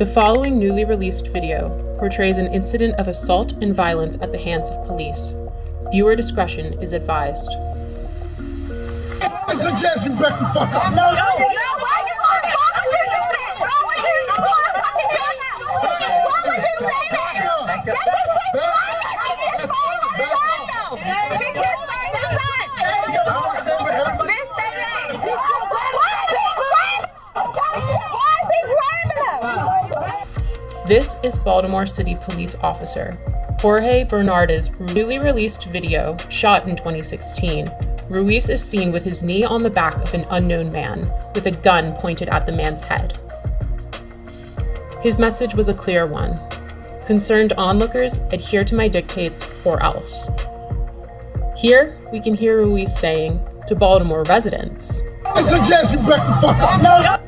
The following newly released video portrays an incident of assault and violence at the hands of police. Viewer discretion is advised. I suggest you back the fuck up. No, why you want to fucking do that? Why would you want to fucking do that? Why would you say that? That's This is Baltimore City Police Officer Jorge Bernardes's newly released video shot in 2016. Ruiz is seen with his knee on the back of an unknown man, with a gun pointed at the man's head. His message was a clear one. Concerned onlookers, adhere to my dictates or else. Here, we can hear Ruiz saying to Baltimore residents, I suggest you back the fuck up.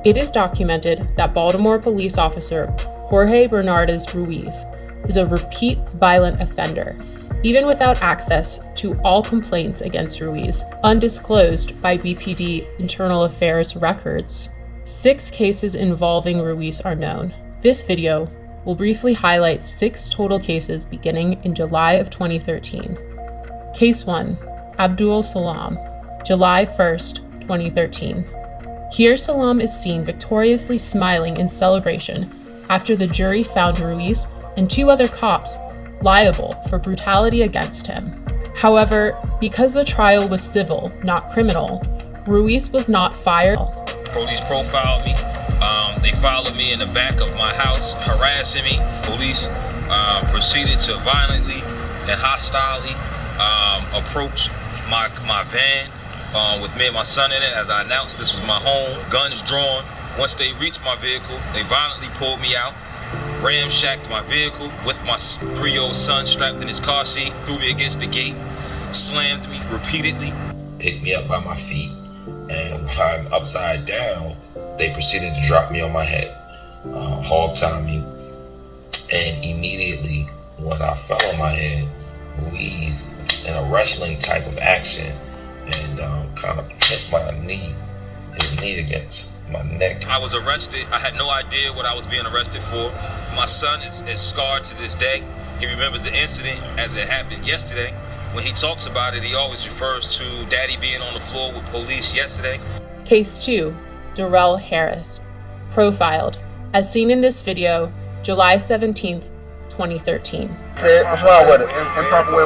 It is documented that Baltimore police officer Jorge Bernardes Ruiz is a repeat violent offender, even without access to all complaints against Ruiz, undisclosed by BPD Internal Affairs records. 6 cases involving Ruiz are known. This video will briefly highlight 6 total cases beginning in July of 2013. Case 1, Abdul Salam, July 1st, 2013. Here Salam is seen victoriously smiling in celebration after the jury found Ruiz and 2 other cops liable for brutality against him. However, because the trial was civil, not criminal, Ruiz was not fired. Police profiled me. They followed me in the back of my house, harassing me. Police proceeded to violently and hostilely approach my van with me and my son in it. As I announced, this was my home, guns drawn. Once they reached my vehicle, they violently pulled me out, ramshacked my vehicle with my 3-year-old son strapped in his car seat, threw me against the gate, slammed me repeatedly, picked me up by my feet, and while I'm upside down, they proceeded to drop me on my head, hog-tie me, and immediately when I fell on my head, Ruiz, in a wrestling type of action, and kind of hit his knee against my neck. I was arrested. I had no idea what I was being arrested for. My son is scarred to this day. He remembers the incident as it happened yesterday. When he talks about it, he always refers to daddy being on the floor with police yesterday. Case 2, Darrell Harris, profiled, as seen in this video, July 17th, 2013. What's wrong with it? Improper way.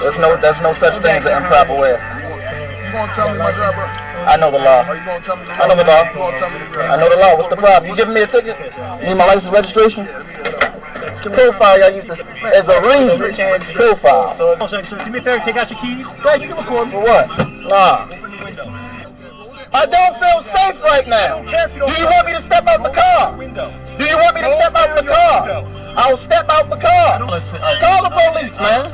There's no such thing as an improper way. You gonna tell me my job, bro? I know the law. Are you gonna tell me I know the law. I know the law. What's the problem? You giving me a ticket? You need my license registration? The profile y'all use as a ring profile. Do me a favor, take out your keys. Yeah, you can record for what? Nah. I don't feel safe right now. Do you want me to step out the car? Do you want me to step out the car? I'll step out the car. Call the police, man.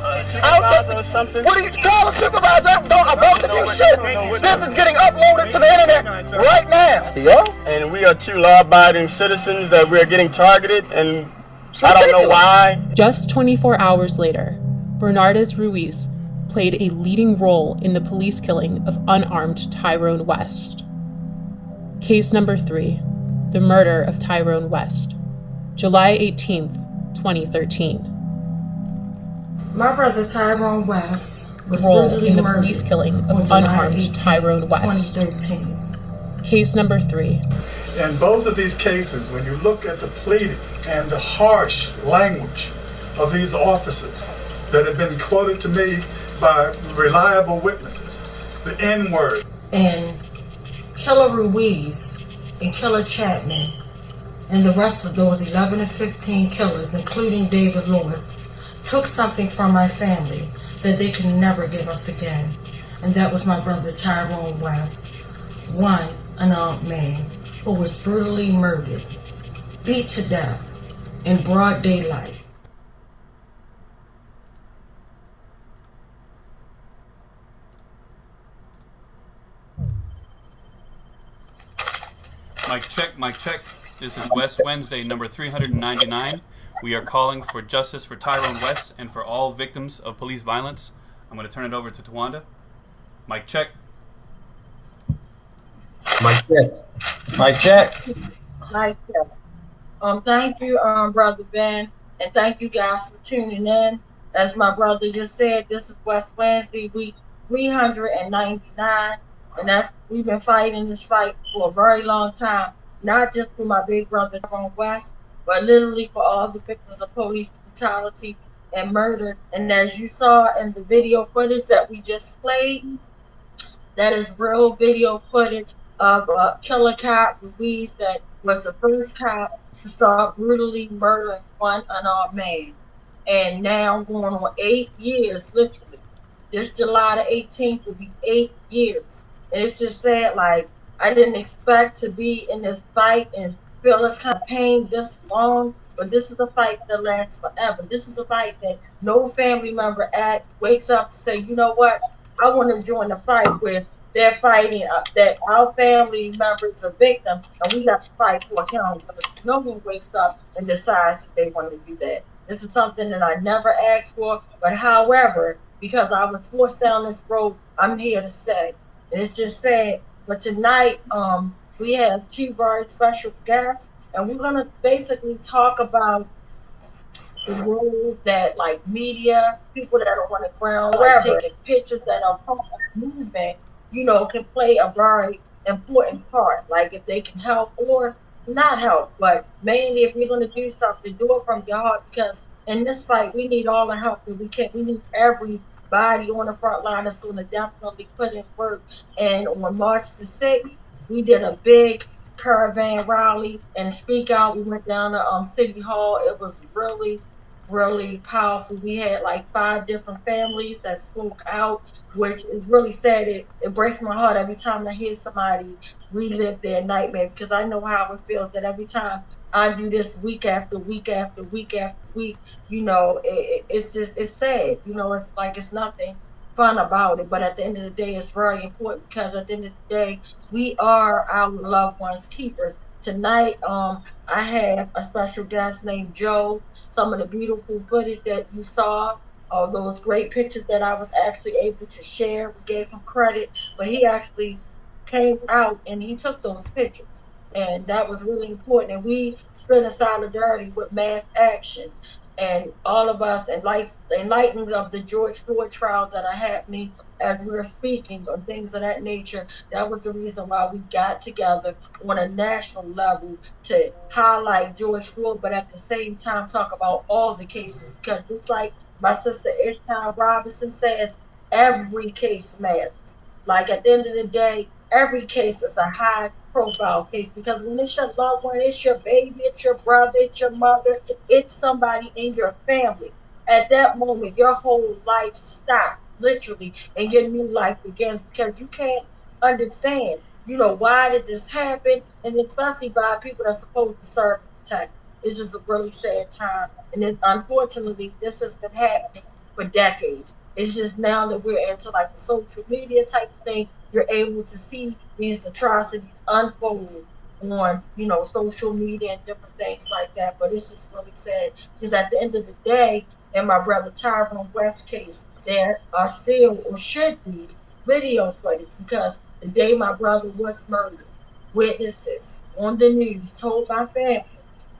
What do you call a supervisor? I want to do shit. This is getting uploaded to the internet right now. Yeah? And we are 2 law-abiding citizens that we are getting targeted, and I don't know why. Just 24 hours later, Bernardes Ruiz played a leading role in the police killing of unarmed Tyrone West. Case number 3, the murder of Tyrone West, July 18th, 2013. My brother Tyrone West was Role brutally in the murdered police killing on of July unarmed 18, Tyrone West. 2013. Case number 3, In both of these cases, when you look at the pleading and the harsh language of these officers that have been quoted to me by reliable witnesses, the N-word. And Killer Ruiz and Killer Chapman and the rest of those 11 or 15 killers, including David Lewis, took something from my family that they can never give us again. And that was my brother Tyrone West, one unarmed man who was brutally murdered, beat to death in broad daylight. Mic check. This is West Wednesday, number 399. We are calling for justice for Tyrone West and for all victims of police violence. I'm going to turn it over to Tawanda. Mic check. Mic check. Mic check. Mic check. Thank you, Brother Ben, and thank you guys for tuning in. As my brother just said, this is West Wednesday, week 399, and that's we've been fighting this fight for a very long time, not just for my big brother from West, but literally for all the victims of police brutality and murder. And as you saw in the video footage that we just played, that is real video footage of Killer Cat Ruiz, that was the first cop to start brutally murdering one unarmed man. And now going on 8 years, literally. This July the 18th will be 8 years. And it's just sad, like, I didn't expect to be in this fight and feel this kind of pain this long, but this is the fight that lasts forever. This is the fight that no family member wakes up to say, you know what, I want to join the fight where they're fighting, that our family member is a victim, and we have to fight for accountability. No one wakes up and decides that they want to do that. This is something that I never asked for, but however, because I was forced down this road, I'm here to stay. And it's just sad. But tonight, we have two very special guests, and we're going to basically talk about the role that, like, media, people that are on the ground, like taking pictures that are part of the movement, you know, can play a very important part. Like, if they can help or not help, but mainly if you're going to do something, do it from your heart, because in this fight, we need all the help that we can. We need everybody on the front line that's going to definitely put in work. And on March the 6th, we did a big caravan rally and speak out. We went down to City Hall. It was really, really powerful. We had like 5 different families that spoke out, which is really sad. It breaks my heart every time I hear somebody relive their nightmare, because I know how it feels that every time I do this week after week after week after week, you know, it's just, it's sad. You know, it's like it's nothing fun about it. But at the end of the day, it's very important, because at the end of the day, we are our loved ones' keepers. Tonight, I have a special guest named Joe. Some of the beautiful footage that you saw, all those great pictures that I was actually able to share, we gave him credit, but he actually came out and he took those pictures. And that was really important. And we stood in solidarity with mass action. And all of us, and like the enlightening of the George Floyd trials that are happening as we're speaking, or things of that nature, that was the reason why we got together on a national level to highlight George Floyd, but at the same time talk about all the cases. Because it's like my sister Ishmael Robinson says, every case matters. Like, at the end of the day, every case is a high profile case, because when it's your loved one, it's your baby, it's your brother, it's your mother, it's somebody in your family. At that moment, your whole life stops, literally, and your new life begins, because you can't understand, you know, why did this happen, and especially by people that's supposed to serve and protect. This is a really sad time, and unfortunately, this has been happening for decades. It's just now that we're into like the social media type of thing, you're able to see these atrocities unfold on, you know, social media and different things like that. But it's just really sad, because at the end of the day, in my brother Tyrone West case, there are still, or should be, video footage, because the day my brother was murdered, witnesses on the news told my family,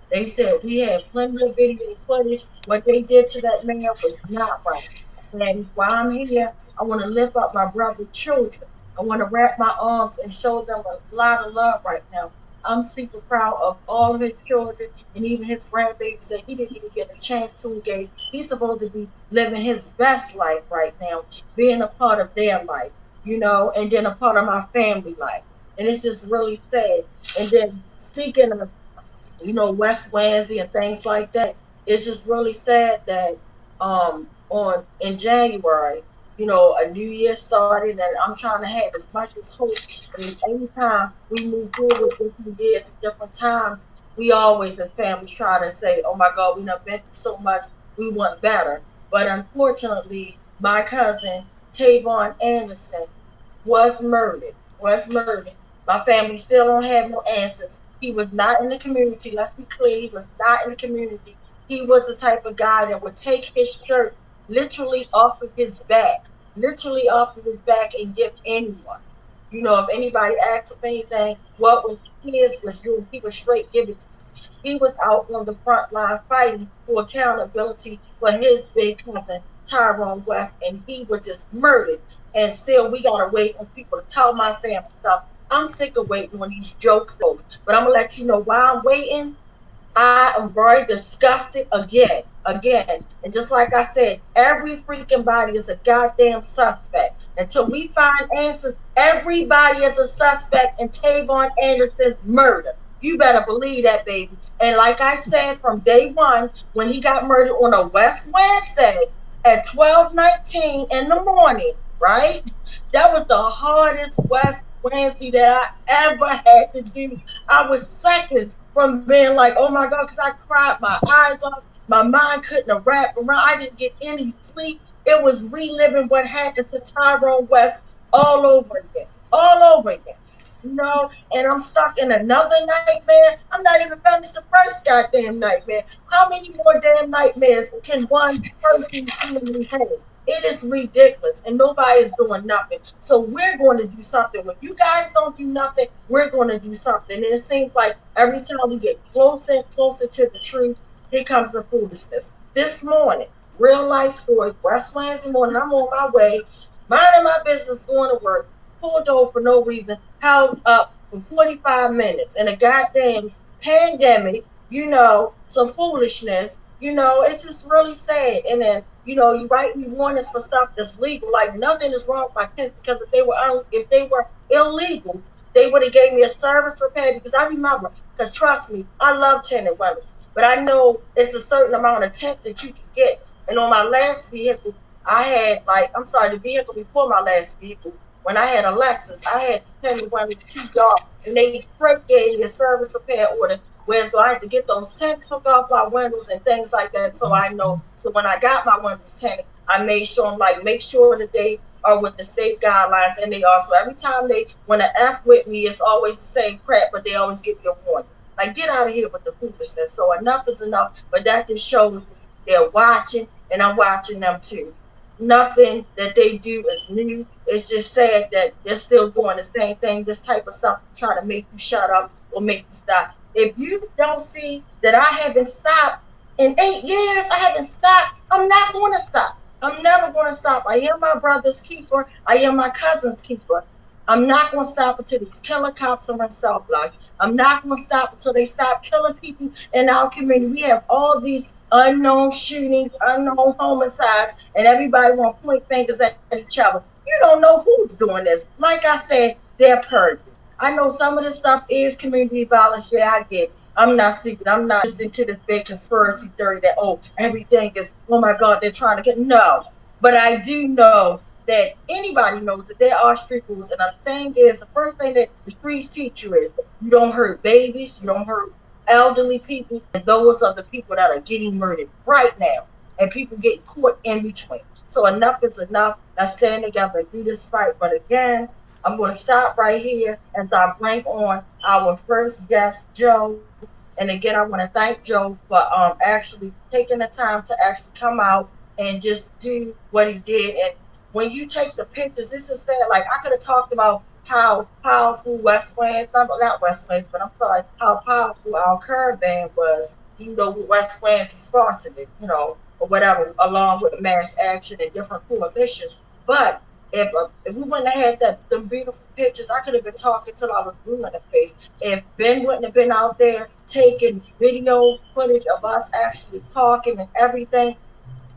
they said we had plenty of video footage. What they did to that man was not right. And while I'm here, I want to lift up my brother's children. I want to wrap my arms and show them a lot of love right now. I'm super proud of all of his children and even his grandbabies that he didn't even get a chance to engage. He's supposed to be living his best life right now, being a part of their life, you know, and then a part of my family life. And it's just really sad. And then speaking of, you know, West Wednesday and things like that, it's just really sad that in January, you know, a new year started, and I'm trying to have as much as hope. And anytime we move forward with different years at different times, we always as families try to say, oh my God, we done been through so much, we want better. But unfortunately, my cousin Tavon Anderson was murdered. My family still don't have no answers. He was not in the community. Let's be clear, he was not in the community. He was the type of guy that would take his shirt literally off of his back and give anyone. You know, if anybody asked him anything, what was his was yours, he would straight give it to you. He was out on the front line fighting for accountability for his big cousin, Tyrone West, and he was just murdered. And still, we gotta wait on people to tell my family stuff. I'm sick of waiting on these jokes, but I'm gonna let you know why I'm waiting. I am very disgusted again. And just like I said, every freaking body is a goddamn suspect. Until we find answers, everybody is a suspect in Tavon Anderson's murder. You better believe that, baby. And like I said from day one, when he got murdered on a West Wednesday at 12:19 in the morning, right? That was the hardest West Wednesday that I ever had to do. I was seconds from being like, oh my God, because I cried my eyes off. My mind couldn't have wrapped around. I didn't get any sleep. It was reliving what happened to Tyrone West all over again. You know, and I'm stuck in another nightmare. I'm not even finished the first goddamn nightmare. How many more damn nightmares can one person humanly have? It is ridiculous, and nobody is doing nothing. So we're going to do something. When you guys don't do nothing, we're going to do something. And it seems like every time we get closer and closer to the truth, here comes the foolishness. This morning, real life story, West Wednesday morning, I'm on my way, minding my business, going to work, pulled over for no reason, held up for 45 minutes in a goddamn pandemic, you know, some foolishness. You know, it's just really sad. And then, you know, you write me warnings for stuff that's legal. Like nothing is wrong with my kids, because if they were illegal, they would have gave me a service repair. Because I remember, because trust me, I love tinted windows, but I know it's a certain amount of tint that you can get. And on my last vehicle, I had the vehicle before my last vehicle, when I had a Lexus, I had tinted windows too dark, and they straight gave me a service repair order. So I had to get those tints took off my windows and things like that. So I know. So when I got my windows tinted, I made sure make sure that they are with the state guidelines, and they also every time they want to F with me, it's always the same crap, but they always give you a warning. Like, get out of here with the foolishness. So enough is enough. But that just shows they're watching, and I'm watching them too. Nothing that they do is new. It's just sad that they're still doing the same thing. This type of stuff trying to make you shut up or make you stop. If you don't see that I haven't stopped in 8 years, I haven't stopped, I'm not going to stop. I'm never going to stop. I am my brother's keeper. I am my cousin's keeper. I'm not going to stop until these killer cops are in cell blocks. I'm not going to stop until they stop killing people in our community. We have all these unknown shootings, unknown homicides, and everybody want to point fingers at each other. You don't know who's doing this. Like I said, they're purging. I know some of this stuff is community violence. Yeah, I get it. I'm not stupid. I'm not listening to this big conspiracy theory that, everything is, oh my God, they're trying to get. No. But I do know that anybody knows that there are street rules. And the thing is, the first thing that the streets teach you is you don't hurt babies, you don't hurt elderly people. And those are the people that are getting murdered right now. And people get caught in between. So enough is enough. Let's stand together and do this fight. But again, I'm going to stop right here as I bring on our first guest, Joe. And again, I want to thank Joe for actually taking the time to actually come out and just do what he did. And when you take the pictures, this is sad. Like, I could have talked about how powerful how powerful our caravan was, even though West Wednesday sponsored it, or whatever, along with mass action and different coalitions. But if we wouldn't have had them beautiful pictures, I could have been talking till I was blue in the face. If Ben wouldn't have been out there taking video footage of us actually talking and everything,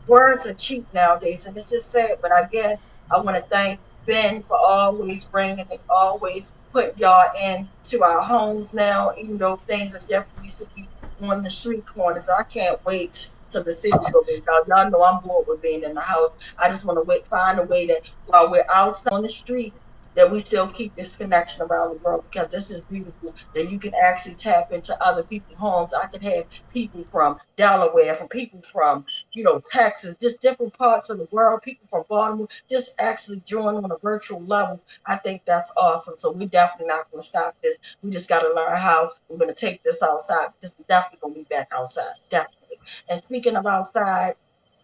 words are cheap nowadays, and it's just sad. But again, I want to thank Ben for always bringing and always putting y'all into our homes now, even though things are different. We used to be on the street corners. I can't wait till the city go big. Y'all know I'm bored with being in the house. I just want to find a way that while we're outside on the street, that we still keep this connection around the world, because this is beautiful, that you can actually tap into other people's homes. I could have people from Delaware, from people from, Texas, just different parts of the world, people from Baltimore, just actually join on a virtual level. I think that's awesome. So we're definitely not going to stop this. We just got to learn how we're going to take this outside. This is definitely going to be back outside, definitely. And speaking of outside,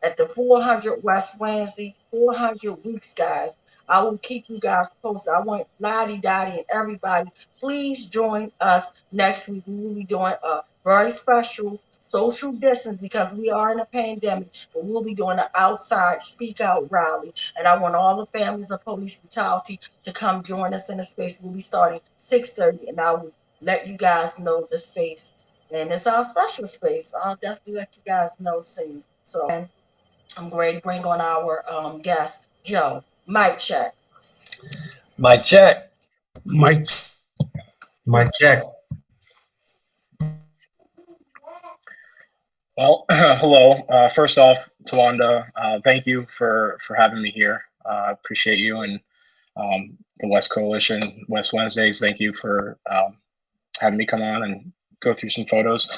at the 400 West Wednesday, 400 weeks, guys, I will keep you guys posted. I want Lottie Dottie and everybody, please join us next week. We will be doing a very special social distance because we are in a pandemic, but we'll be doing an outside speak out rally. And I want all the families of police brutality to come join us in the space. We'll be starting 6:30, and I will let you guys know the space. And it's our special space. I'll definitely let you guys know soon. So and I'm going to bring on our guest, Joe. Mic check. Mic check. Mike. Mic check. Well, hello. First off, Tawanda, thank you for having me here. I appreciate you and the West Coalition, West Wednesdays. Thank you for having me come on and go through some photos.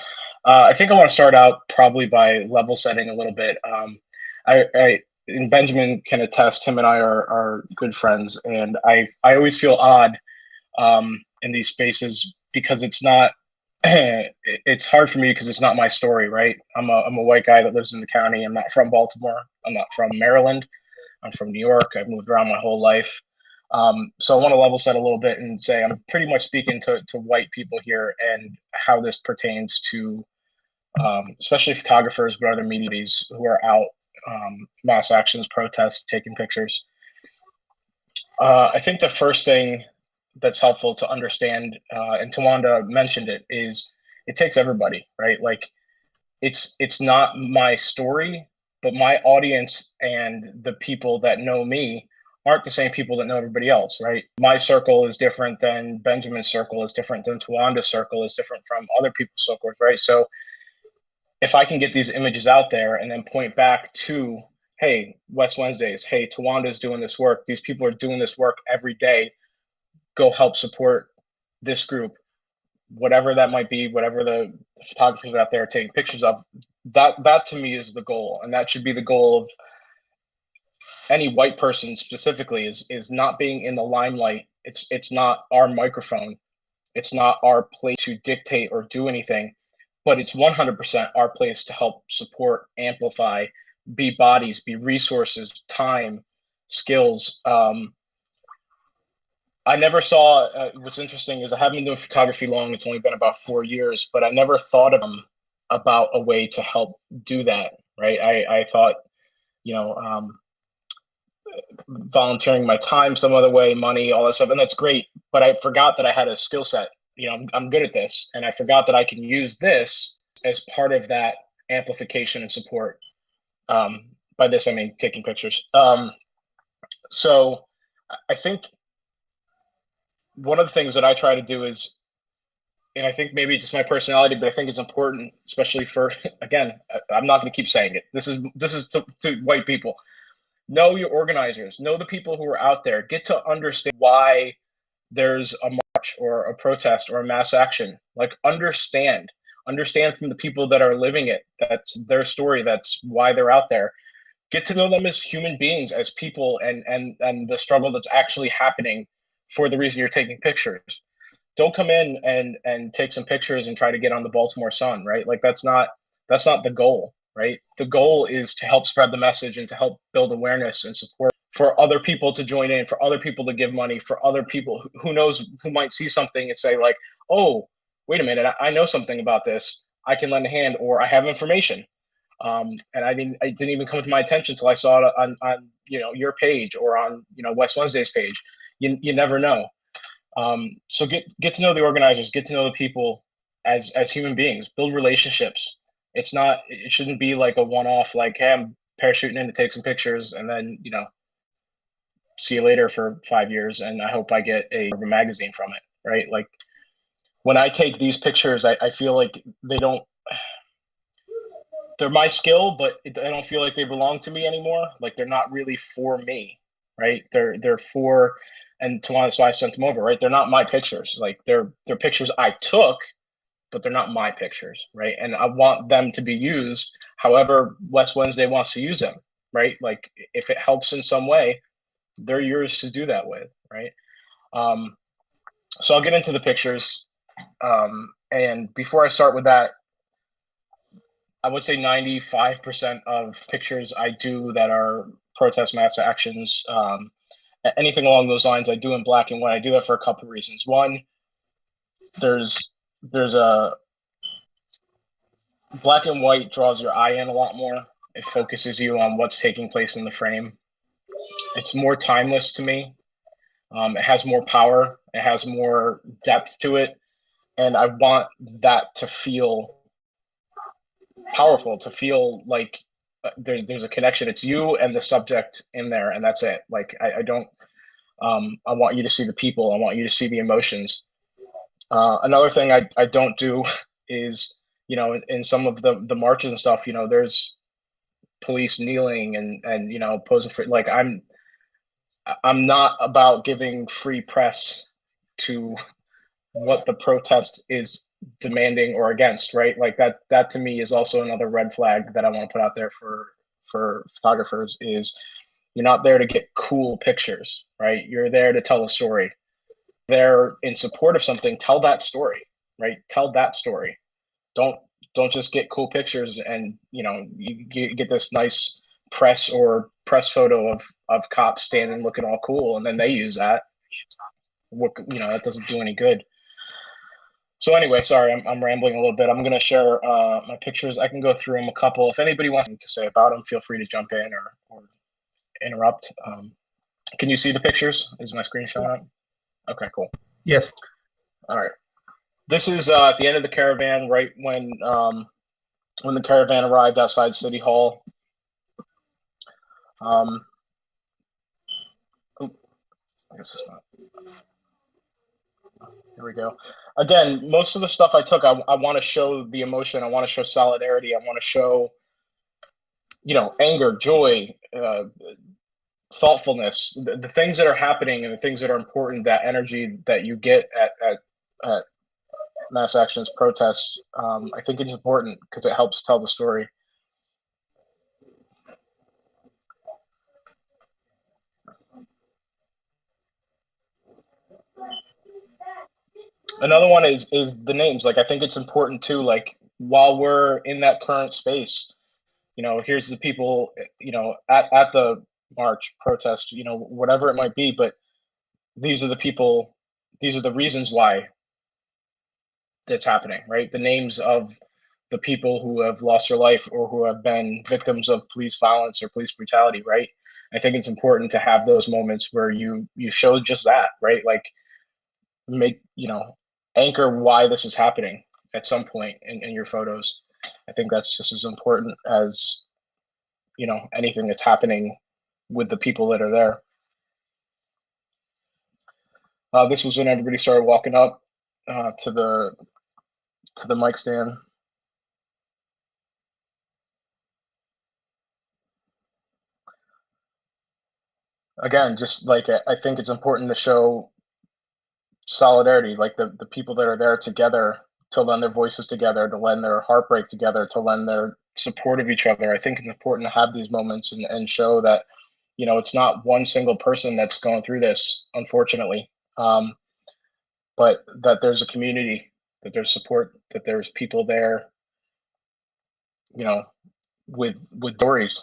I think I want to start out probably by level setting a little bit. And Benjamin can attest, him and I are good friends, and I always feel odd in these spaces because it's not, it's hard for me because it's not my story, right? I'm a white guy that lives in the county. I'm not from Baltimore. I'm not from Maryland. I'm from New York. I've moved around my whole life. So I want to level set a little bit and say I'm pretty much speaking to white people here and how this pertains to especially photographers, but other medias who are out, mass actions, protests, taking pictures. I think the first thing that's helpful to understand, and Tawanda mentioned it, is it takes everybody, right? Like it's not my story, but my audience and the people that know me aren't the same people that know everybody else, right? My circle is different than Benjamin's circle, is different than Tawanda's circle, is different from other people's circles, right? So if I can get these images out there and then point back to, hey, West Wednesdays, hey, Tawanda's doing this work. These people are doing this work every day. Go help support this group, whatever that might be, whatever the photographers out there are taking pictures of. That to me is the goal, and that should be the goal of any white person specifically. Is not being in the limelight. It's not our microphone. It's not our place to dictate or do anything. But it's 100% our place to help support, amplify, be bodies, be resources, time, skills. I never saw, what's interesting is I haven't been doing photography long. It's only been about 4 years, but I never thought about a way to help do that, right? I thought, volunteering my time some other way, money, all that stuff, and that's great. But I forgot that I had a skill set. I'm good at this, and I forgot that I can use this as part of that amplification and support. By this, I mean taking pictures. So I think one of the things that I try to do is, and I think maybe just my personality, but I think it's important, especially for, again, I'm not going to keep saying it. This is to white people. Know your organizers, know the people who are out there, get to understand why there's a march or a protest or a mass action. Like understand from the people that are living it. That's their story. That's why they're out there. Get to know them as human beings, as people, and the struggle that's actually happening for the reason you're taking pictures. Don't come in and take some pictures and try to get on the Baltimore Sun, right? Like that's not the goal, right? The goal is to help spread the message and to help build awareness and support for other people to join in, for other people to give money, for other people who knows, who might see something and say like, oh, wait a minute, I know something about this. I can lend a hand, or I have information. And it didn't even come to my attention until I saw it on your page or on West Wednesday's page. You never know. So get to know the organizers, get to know the people as human beings, build relationships. It shouldn't be like a one-off, like, hey, I'm parachuting in to take some pictures and then see you later for 5 years and I hope I get a magazine from it, right? Like when I take these pictures, I feel like they're my skill, but I don't feel like they belong to me anymore. Like they're not really for me, right? They're for, and Tawana, that's why I sent them over, right? They're not my pictures. Like they're pictures I took, but they're not my pictures, right? And I want them to be used however West Wednesday wants to use them, right? Like if it helps in some way, they're yours to do that with, right? So I'll get into the pictures. And before I start with that, I would say 95% of pictures I do that are protest mass actions, anything along those lines, I do in black and white. I do that for a couple of reasons. One, there's a black and white draws your eye in a lot more. It focuses you on what's taking place in the frame. It's more timeless to me. It has more power. It has more depth to it. And I want that to feel powerful, to feel like there's a connection. It's you and the subject in there, and that's it. Like, I don't, I want you to see the people. I want you to see the emotions. Another thing I don't do is, in some of the marches and stuff, there's police kneeling and posing for, like, I'm not about giving free press to what the protest is demanding or against, right? Like that to me is also another red flag that I want to put out there for photographers. Is you're not there to get cool pictures, right? You're there to tell a story. They're in support of something. Tell that story, right? Tell that story. Don't just get cool pictures and you get this nice press photo of cops standing looking all cool, and then they use that. That doesn't do any good. So anyway, sorry, I'm rambling a little bit. I'm going to share my pictures. I can go through them a couple. If anybody wants to say about them, feel free to jump in or interrupt. Can you see the pictures? Is my screen showing up? Okay, cool. Yes. All right. This is at the end of the caravan, right when the caravan arrived outside City Hall. I guess it's not. Here we go. Again, most of the stuff I took, I want to show the emotion. I want to show solidarity. I want to show, anger, joy, thoughtfulness, the things that are happening and the things that are important, that energy that you get at mass actions, protests. I think it's important because it helps tell the story. Another one is the names. Like, I think it's important too, like, while we're in that current space, here's the people, at the march, protest, whatever it might be, but these are the people, these are the reasons why it's happening, right? The names of the people who have lost their life or who have been victims of police violence or police brutality, right? I think it's important to have those moments where you show just that, right? Like, make, anchor why this is happening at some point in your photos. I think that's just as important as, anything that's happening with the people that are there. This was when everybody started walking up to the mic stand. Again, just like, I think it's important to show solidarity, like the people that are there together, to lend their voices together, to lend their heartbreak together, to lend their support of each other. I think it's important to have these moments and show that, it's not one single person that's going through this, unfortunately, but that there's a community, that there's support, that there's people there, with stories.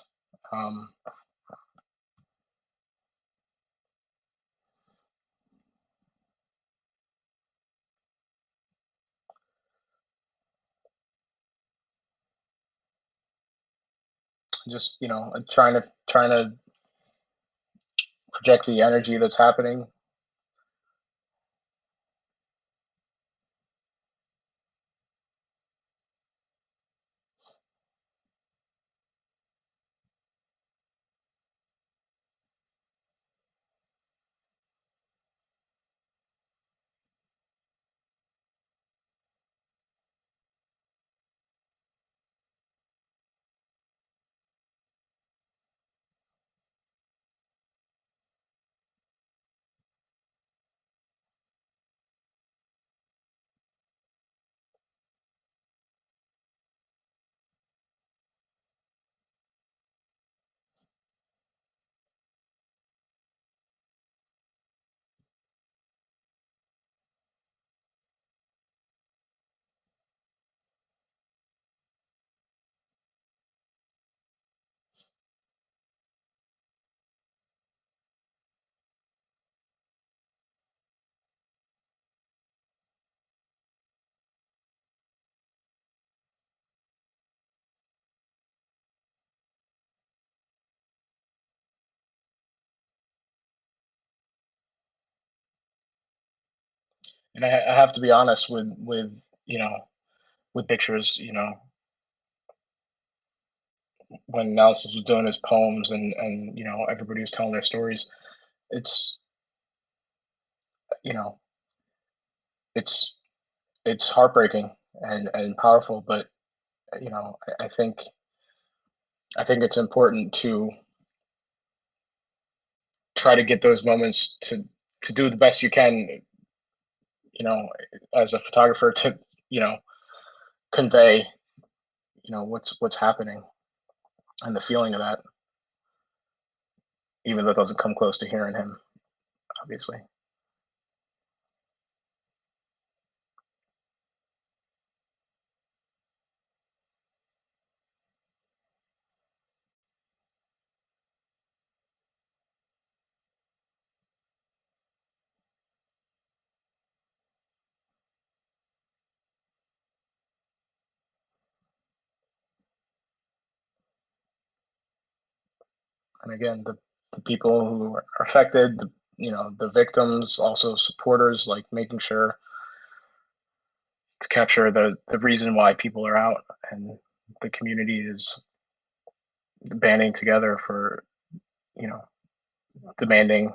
Just, trying to project the energy that's happening. And I have to be honest with with pictures, when Analysis was doing his poems and everybody was telling their stories, it's you know it's it's heartbreaking and powerful, but I think it's important to try to get those moments to do the best you can, as a photographer, to convey what's happening and the feeling of that, even though it doesn't come close to hearing him, obviously. And again, the people who are affected, the victims, also supporters, like making sure to capture the reason why people are out, and the community is banding together for, demanding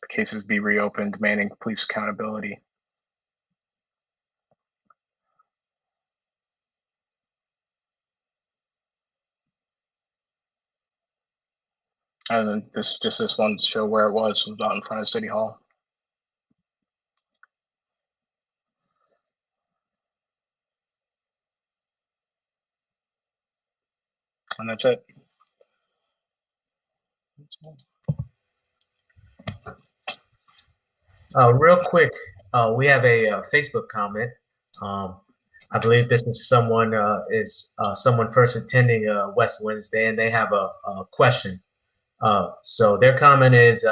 the cases be reopened, demanding police accountability. And then this one to show where it was out in front of City Hall. And that's it. Real quick, we have a Facebook comment. I believe this is someone first attending West Wednesday, and they have a question. So their comment is,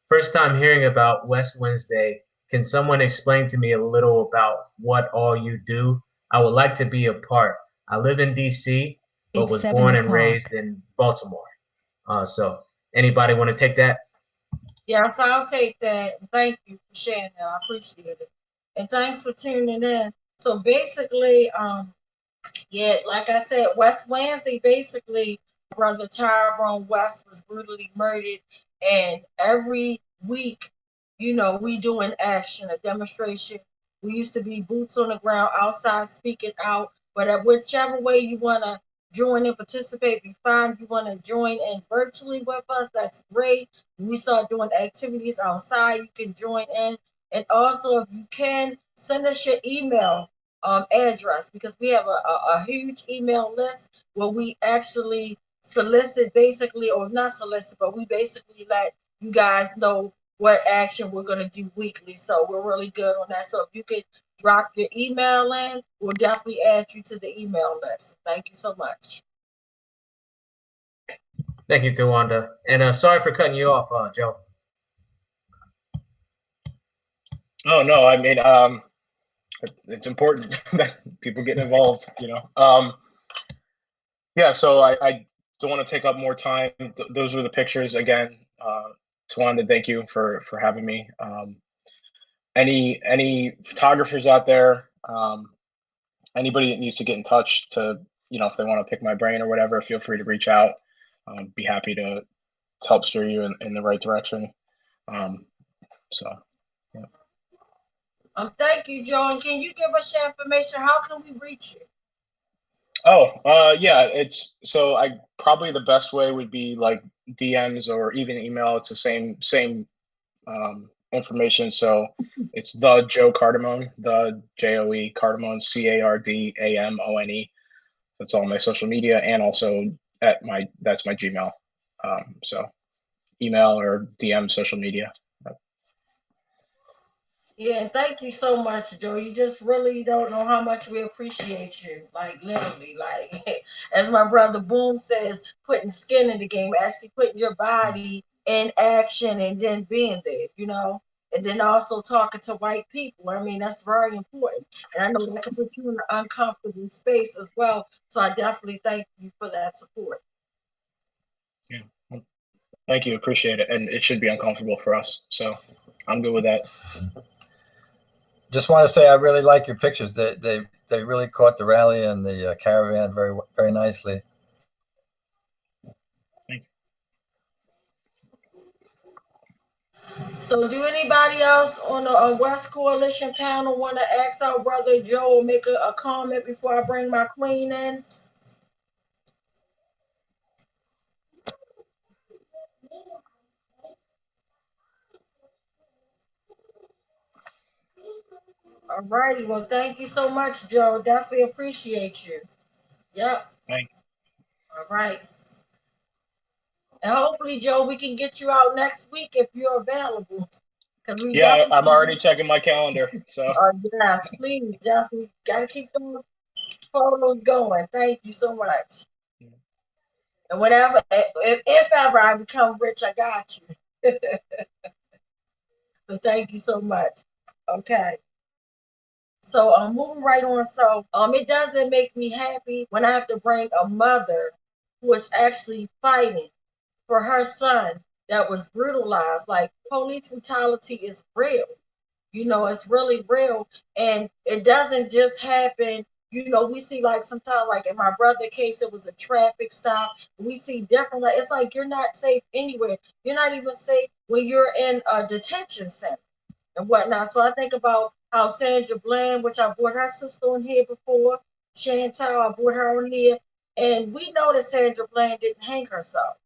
first time hearing about West Wednesday. Can someone explain to me a little about what all you do? I would like to be a part. I live in DC, but was born and raised in Baltimore. So anybody want to take that? Yes, I'll take that. Thank you for sharing that. I appreciate it. And thanks for tuning in. So basically, like I said, West Wednesday, basically, Brother Tyrone West was brutally murdered. And every week, we do an action, a demonstration. We used to be boots on the ground, outside speaking out. But whichever way you want to join and participate, we find you want to join in virtually with us, that's great. We start doing activities outside, you can join in. And also, if you can, send us your email address, because we have a huge email list where we actually solicit, basically, or not solicit, but we basically let you guys know what action we're going to do weekly. So we're really good on that. So if you could drop your email in, we'll definitely add you to the email list. Thank you so much. Thank you, Tawanda. And sorry for cutting you off, Joe. Oh, no, I mean, it's important that people get involved, Yeah, so I don't want to take up more time. Those were the pictures. Again, Tawanda, thank you for having me. Any photographers out there, anybody that needs to get in touch to, if they want to pick my brain or whatever, feel free to reach out. Be happy to help steer you in the right direction. So, yeah. Thank you, Joe. And can you give us your information? How can we reach you? Oh, yeah, probably the best way would be like DMs or even email. It's the same information. So it's the Joe Cardamone, the JOE Cardamone, CARDAMONE. That's all my social media, and also that's my Gmail. So email or DM, social media. Yeah, thank you so much, Joe. You just really don't know how much we appreciate you. Like, literally, like, as my brother Boom says, putting skin in the game, actually putting your body in action and then being there, and then also talking to white people. I mean, that's very important. And I know that can put you in an uncomfortable space as well. So I definitely thank you for that support. Yeah. Thank you. Appreciate it. And it should be uncomfortable for us. So I'm good with that. Just want to say I really like your pictures. They really caught the rally and the caravan very nicely. So do anybody else on the West Coalition panel want to ask our brother Joe or make a comment before I bring my queen in? All righty. Well, thank you so much, Joe. Definitely appreciate you. Yep. Thank you. All right. And hopefully, Joe, we can get you out next week if you're available. Yeah, I'm already checking my calendar. So. Yes, please, just we gotta keep those photos going. Thank you so much. And whenever, if ever I become rich, I got you. So thank you so much. Okay. So I'm moving right on. So it doesn't make me happy when I have to bring a mother who is actually fighting for her son that was brutalized. Like, police brutality is real. You know, it's really real. And it doesn't just happen. You know, we see like sometimes, like in my brother's case, it was a traffic stop. We see different, like, it's like you're not safe anywhere. You're not even safe when you're in a detention center and whatnot. So I think about how Sandra Bland, which I brought her sister on here before, Chantal, I brought her on here. And we know that Sandra Bland didn't hang herself.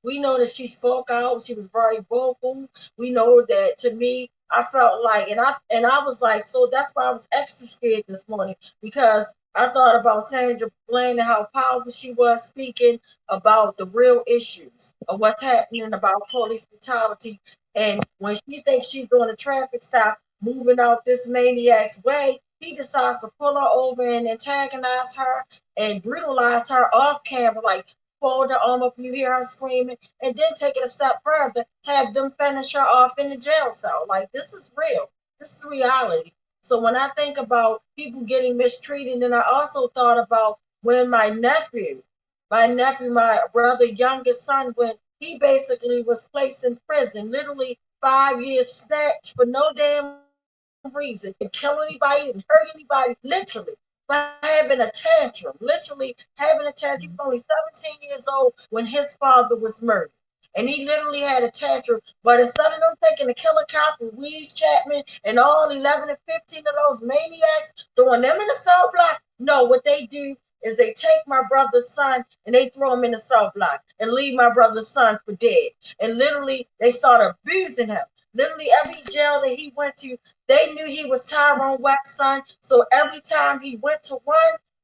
We know that she spoke out. She was very vocal. We know that, to me, I felt like, and I was like, so that's why I was extra scared this morning, because I thought about Sandra Bland and how powerful she was speaking about the real issues of what's happening about police brutality. And when she thinks she's doing a traffic stop, moving out this maniac's way, he decides to pull her over and antagonize her and brutalize her off camera, like fold her arm up, you hear her screaming, and then take it a step further, have them finish her off in the jail cell. Like, this is real. This is reality. So when I think about people getting mistreated, and I also thought about when my brother youngest son, when he basically was placed in prison, literally 5 years snatched for no damn reason, didn't kill anybody, didn't hurt anybody, literally. By having a tantrum, literally having a tantrum. He was only 17 years old when his father was murdered. And he literally had a tantrum. But instead of them taking the killer cop, Louise Chapman, and all 11 and 15 of those maniacs, throwing them in the cell block, no, what they do is they take my brother's son and they throw him in the cell block and leave my brother's son for dead. And literally, they start abusing him. Literally, every jail that he went to, they knew he was Tyrone West's son. So every time he went to one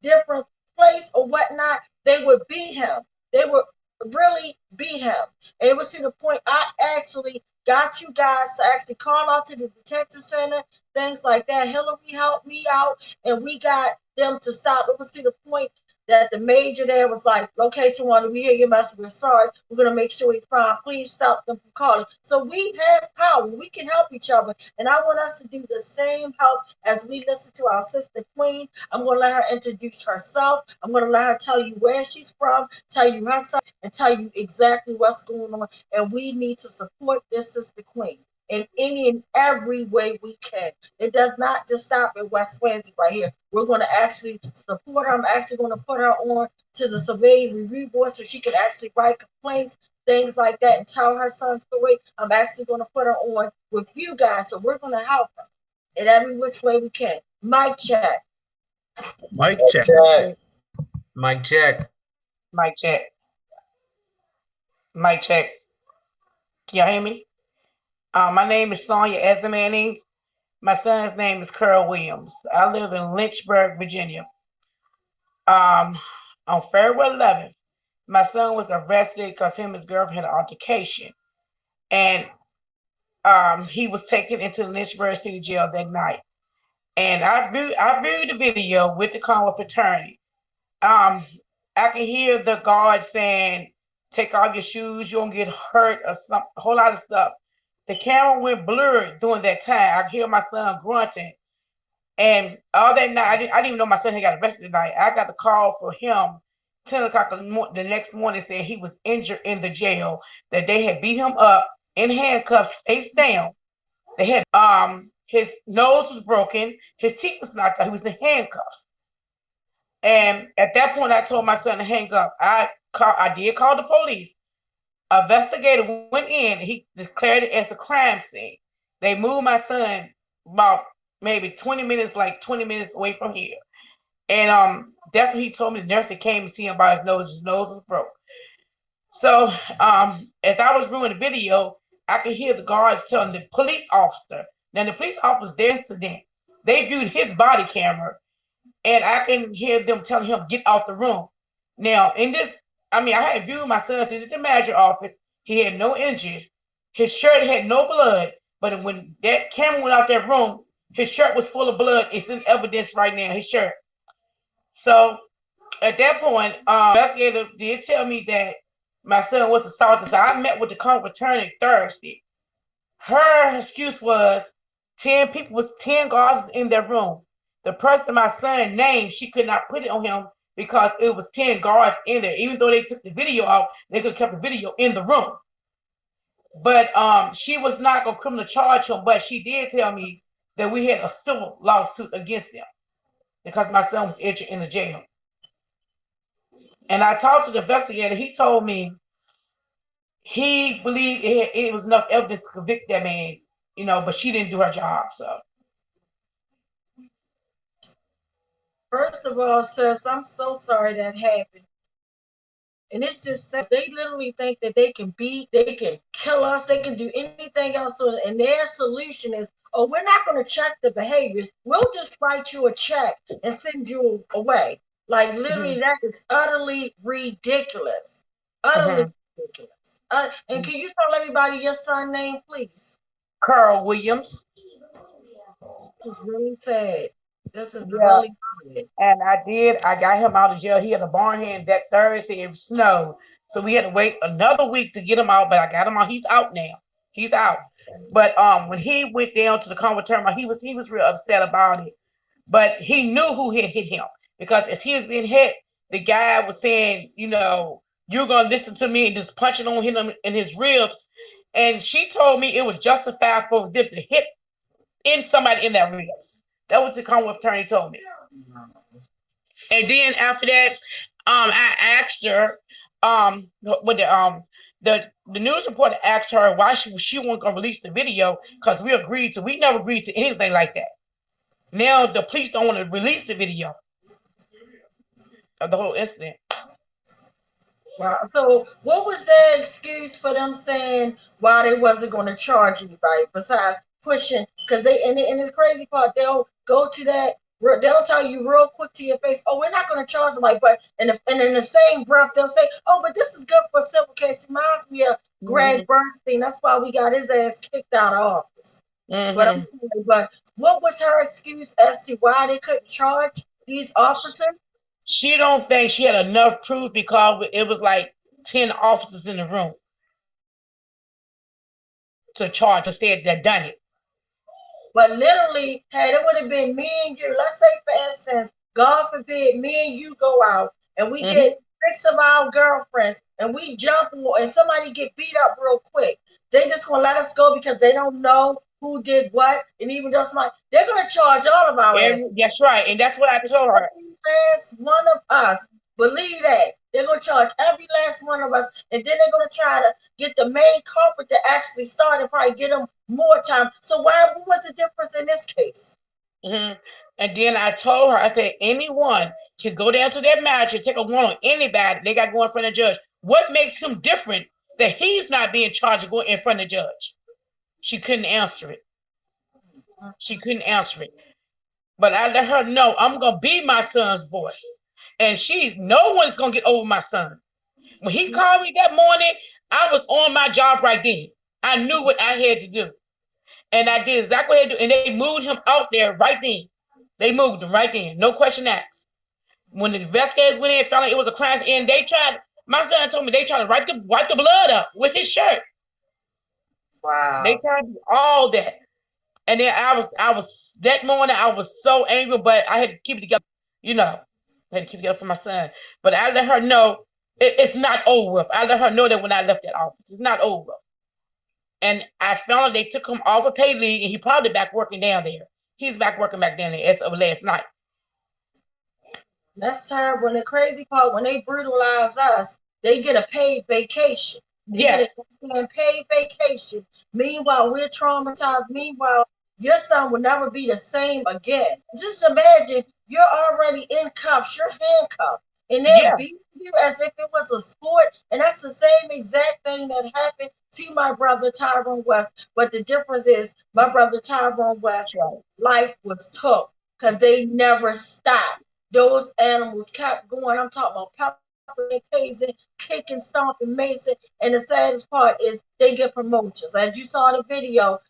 different place or whatnot, they would beat him. They would really beat him. And it was to the point I actually got you guys to actually call out to the detention center, things like that. Hillary helped me out, and we got them to stop. It was to the point that the major there was like, okay, Tawanda, we hear your message. We're sorry. We're going to make sure he's fine. Please stop them from calling. So we have power. We can help each other. And I want us to do the same help as we listen to our sister Queen. I'm going to let her introduce herself. I'm going to let her tell you where she's from, tell you herself, and tell you exactly what's going on. And we need to support this sister Queen in any and every way we can. It does not just stop at West Wednesday right here. We're going to actually support her. I'm actually going to put her on to the Civilian Review Board so she can actually write complaints, things like that, and tell her son's story. I'm actually going to put her on with you guys, so we're going to help her in every which way we can. Mic check. Mic check. Mic check. Mic check. Mic check. Can y'all hear me? My name is Sonia Ezra-Manning. My son's name is Curl Williams. I live in Lynchburg, Virginia. On February 11th, my son was arrested because him and his girlfriend had an altercation. And he was taken into the Lynchburg City Jail that night. And I viewed the video with the Commonwealth Fraternity. I can hear the guard saying, take off your shoes, you won't get hurt, or some a whole lot of stuff. The camera went blurred during that time. I hear my son grunting. And all that night, I didn't even know my son had got arrested tonight. I got the call for him 10 o'clock the next morning saying he was injured in the jail, that they had beat him up in handcuffs, face down. They had His nose was broken. His teeth was knocked out. He was in handcuffs. And at that point, I told my son to hang up. I did call the police. An investigator went in. He declared it as a crime scene. They moved my son about maybe 20 minutes away from here. And that's what he told me. The nurse that came to see him by his nose was broke. So as I was viewing the video, I could hear the guards telling the police officer. Now the police officer, their incident, they viewed his body camera, and I can hear them telling him, get out the room. Now in this, I had viewed my son at the manager office. He had no injuries. His shirt had no blood, but when that camera went out that room, his shirt was full of blood. It's in evidence right now, his shirt. So at that point, the investigator did tell me that my son was assaulted. So I met with the court attorney Thursday. Her excuse was 10 guards in their room. The person my son named, she could not put it on him because it was 10 guards in there. Even though they took the video out, they could have kept the video in the room. But she was not going to criminally charge him, but she did tell me that we had a civil lawsuit against them because my son was injured in the jail. And I talked to the investigator. He told me he believed it was enough evidence to convict that man, but she didn't do her job. So, first of all, sis, I'm so sorry that happened. And it's just sad. They literally think that they can kill us, they can do anything else. And their solution is, oh, we're not going to check the behaviors. We'll just write you a check and send you away. Like, literally, that is utterly ridiculous. Utterly ridiculous. And can you tell everybody your son's name, please? Carl Williams. This is really sad. This is really sad. And I got him out of jail. He had a barn hand that Thursday. It snowed. So we had to wait another week to get him out, but I got him out. He's out now. He's out. But when he went down to the conference terminal, he was real upset about it. But he knew who had hit him. Because as he was being hit, the guy was saying, you're going to listen to me, and just punching on him in his ribs. And she told me it was justified for them to hit somebody in their ribs. That was the Commonwealth attorney told me. And then after that, I asked her, the news reporter asked her why she wasn't going to release the video, because we never agreed to anything like that. Now the police don't want to release the video of the whole incident. Wow. So what was their excuse for them saying why they wasn't going to charge anybody besides pushing? Because and the crazy part, they'll go to that, they'll tell you real quick to your face, oh, we're not going to charge somebody. But and in the same breath, they'll say, oh, but this is good for a civil case. It reminds me of Greg Bernstein. That's why we got his ass kicked out of office. But what was her excuse as to why they couldn't charge these officers? She don't think she had enough proof because it was like 10 officers in the room to charge instead that done it. But literally, hey, it would have been me and you. Let's say, for instance, God forbid, me and you go out and we get 6 of our girlfriends and we jump and somebody get beat up real quick. They just gonna let us go because they don't know who did what, and even though they're gonna charge all of our asses. That's right, and that's what I told her. Every last one of us, believe that. They're gonna charge every last one of us, and then they're gonna try to get the main culprit to actually start and probably get them more time. So what was the difference in this case? And then I told her, I said, anyone can go down to that match and take a warrant on anybody they got going in front of the judge. What makes him different that he's not being charged of going in front of the judge? She couldn't answer it. But I let her know I'm going to be my son's voice. And no one's going to get over my son. When he called me that morning, I was on my job right then. I knew what I had to do. And I did exactly what I had to do. And they moved him out there right then. They moved him right then. No question asked. When the investigators went in and found out it was a crime, and my son told me they tried to wipe the blood up with his shirt. Wow. They tried to do all that. And then I was that morning, I was so angry, but I had to keep it together, I had to keep it together for my son. But I let her know it's not over with. I let her know that when I left that office, it's not over. And I found out they took him off of paid leave, and he probably back working down there. He's back working back down there as of last night. That's terrible. And the crazy part, when they brutalize us, they get a paid vacation. They Yes. get a paid vacation. Meanwhile, we're traumatized. Meanwhile, your son will never be the same again. Just imagine you're already in cuffs, you're handcuffed, and they're Yeah. beating you as if it was a sport. And that's the same exact thing that happened to my brother Tyrone West. But the difference is my brother Tyrone West, life was took because they never stopped. Those animals kept going. I'm talking about peppering, tasing, kicking, stomping, macing. And the saddest part is they get promotions. As you saw the video,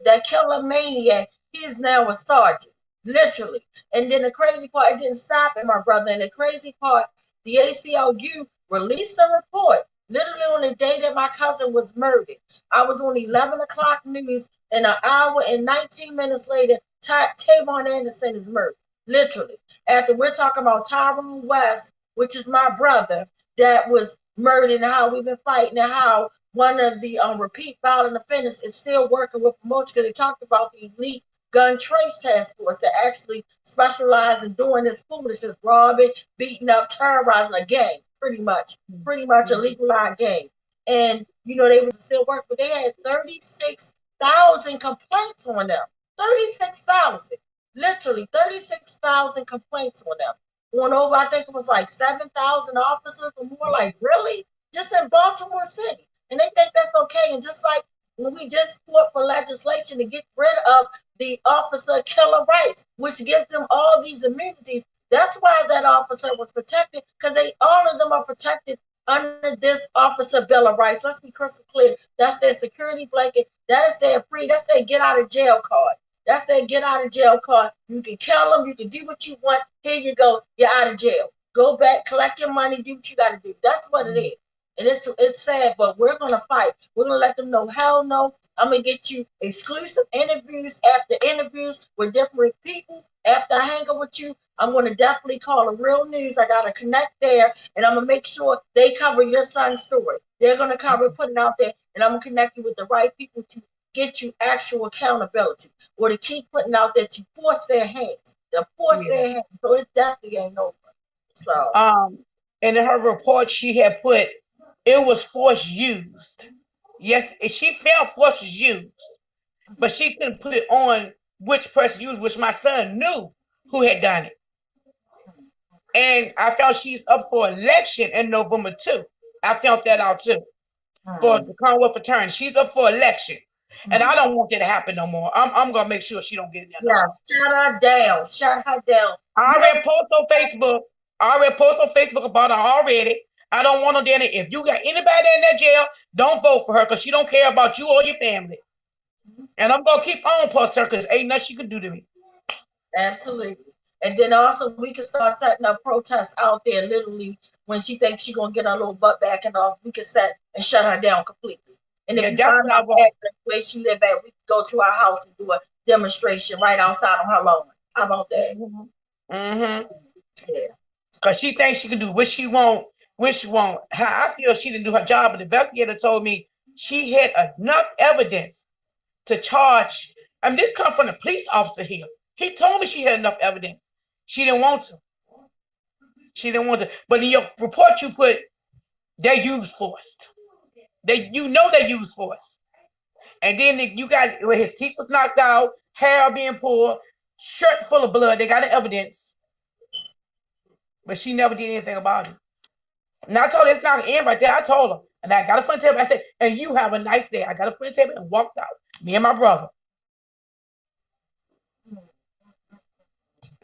that killer maniac, he is now a sergeant, literally. And then the crazy part, it didn't stop at my brother. And the crazy part, the ACLU released a report literally on the day that my cousin was murdered. I was on 11 o'clock news, and an hour and 19 minutes later, Tavon Anderson is murdered. Literally. After we're talking about Tyrone West, which is my brother, that was murdered, and how we've been fighting, and how one of the repeat violent offenders is still working with promotion, because they talked about the elite gun trace task force that actually specialize in doing this foolishness, robbing, beating up, terrorizing a gang, pretty much a legalized gang. And they was still working, but they had 36,000 complaints on them. 36,000. Literally 36,000 complaints on them. Going over, I think it was like 7,000 officers or more. Like, really? Just in Baltimore City. And they think that's okay. And just like when we just fought for legislation to get rid of the officer killer rights, which gives them all these immunities, that's why that officer was protected, because all of them are protected under this officer bill of rights. Let's be crystal clear. That's their security blanket. That is their that's their get out of jail card. That's their get out of jail card. You can kill them. You can do what you want. Here you go. You're out of jail. Go back, collect your money, do what you got to do. That's what it is. And it's sad, but we're going to fight. We're going to let them know, hell no. I'm going to get you exclusive interviews after interviews with different people. After I hang up with you, I'm going to definitely call a Real News. I got to connect there, and I'm going to make sure they cover your son's story. They're going to cover it, put it out there, and I'm going to connect you with the right people to get you actual accountability, or to keep putting out there to force their hands. To force their hands. So it definitely ain't over. So and in her report, she had put it was force used. Yes, she found force was used, but she couldn't put it on which person used, which my son knew who had done it. And I found she's up for election in November too. I found that out too. For the Commonwealth Attorney. She's up for election. And I don't want that to happen no more. I'm gonna make sure she don't get in there. Yeah, shut her down. Shut her down. I already posted on Facebook. About her already. I don't want her there. If you got anybody in that jail, don't vote for her, because she don't care about you or your family. And I'm gonna keep on posting her, because ain't nothing she can do to me. Absolutely. And then also we can start setting up protests out there, literally, when she thinks she's gonna get her little butt back and off, we can set and shut her down completely. And if you find out where she live at, we can go to our house and do a demonstration right outside on her lawn. How about that? Yeah. Because she thinks she can do what she want, How I feel she didn't do her job, but the investigator told me she had enough evidence to charge. I mean, this comes from the police officer here. He told me she had enough evidence. She didn't want to. But in your report, you put they used force. They used force. And then you got where his teeth was knocked out, hair being pulled, shirt full of blood. They got the evidence. But she never did anything about it. And I told her it's not an end right there. I told her. And I got a friend table. I said, and you have a nice day. I got a friend table and walked out. Me and my brother.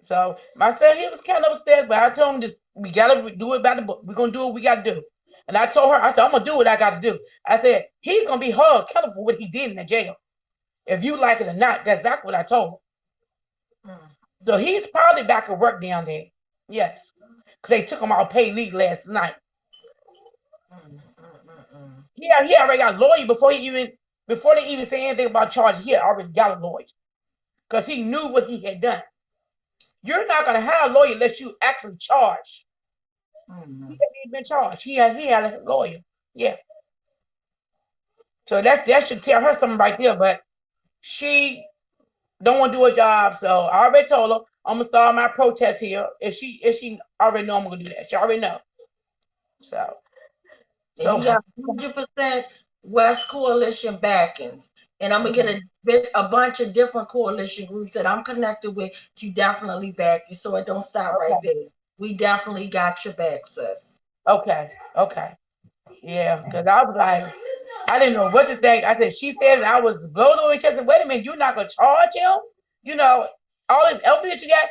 So my son, he was kind of upset, but I told him this, we gotta do it by the book. We're gonna do what we gotta do. And I told her, I said, I'm gonna do what I gotta do. I said, he's gonna be held accountable for what he did in the jail. If you like it or not, that's exactly what I told him. So he's probably back at work down there. Yes. Because they took him out paid leave last night. He already got a lawyer before they even say anything about charges. He had already got a lawyer. Because he knew what he had done. You're not going to have a lawyer unless you actually charge. He hadn't even been charged. He had a lawyer. Yeah. So that should tell her something right there. But she don't want to do her job. So I already told her I'm gonna start my protest here. If she already know I'm gonna do that. She already know. So you got 100% West Coalition backings. And I'm gonna get a bunch of different coalition groups that I'm connected with to definitely back you. So it don't stop right there. We definitely got your back, sis. Okay. Yeah, because I was like, I didn't know what to think. I said, she said, and I was blown away. She said, wait a minute, you're not gonna charge him? You know, all this evidence you got,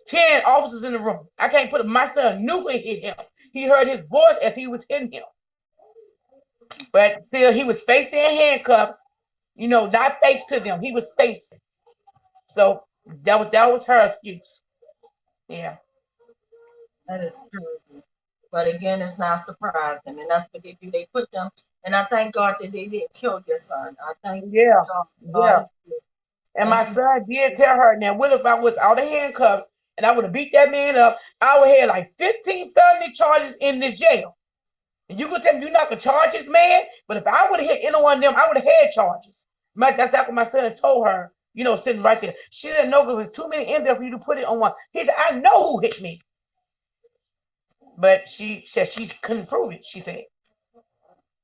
10 officers in the room. I can't put it. My son knew it hit him. He heard his voice as he was hitting him. But still, he was faced in handcuffs, you know, not face to them. He was facing. So that was her excuse. Yeah. That is true. But again, it's not surprising. And that's what they do. They put them, and I thank God that they didn't kill your son. I thank God. And my son did tell her, now what if I was out of handcuffs and I would have beat that man up? I would have like 15 felony charges in this jail. And you could tell me you're not gonna charge this man, but if I would have hit any one of them, I would have had charges. That's what my son told her, you know, sitting right there. She didn't know there was too many in there for you to put it on one. He said, I know who hit me. But she said she couldn't prove it, she said.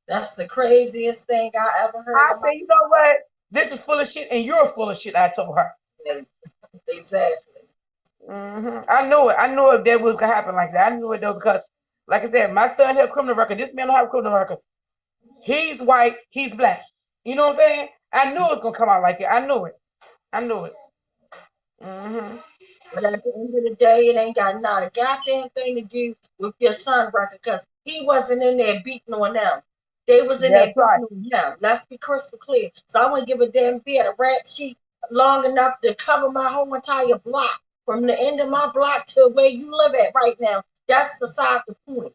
That's the craziest thing I ever heard. I said, you know what? This is full of shit, and you're full of shit, I told her. Exactly. I knew it. I knew it that was gonna happen like that. I knew it though, because like I said, my son had a criminal record. This man don't have a criminal record. He's white, he's black. You know what I'm saying? I knew it was gonna come out like that. I knew it. But at the end of the day, it ain't got not a goddamn thing to do with your son record, because he wasn't in there beating on them. They was in there beating on him. Let's be crystal clear. So I wouldn't give a damn if he had a rap sheet long enough to cover my whole entire block, from the end of my block to where you live at right now. That's beside the point.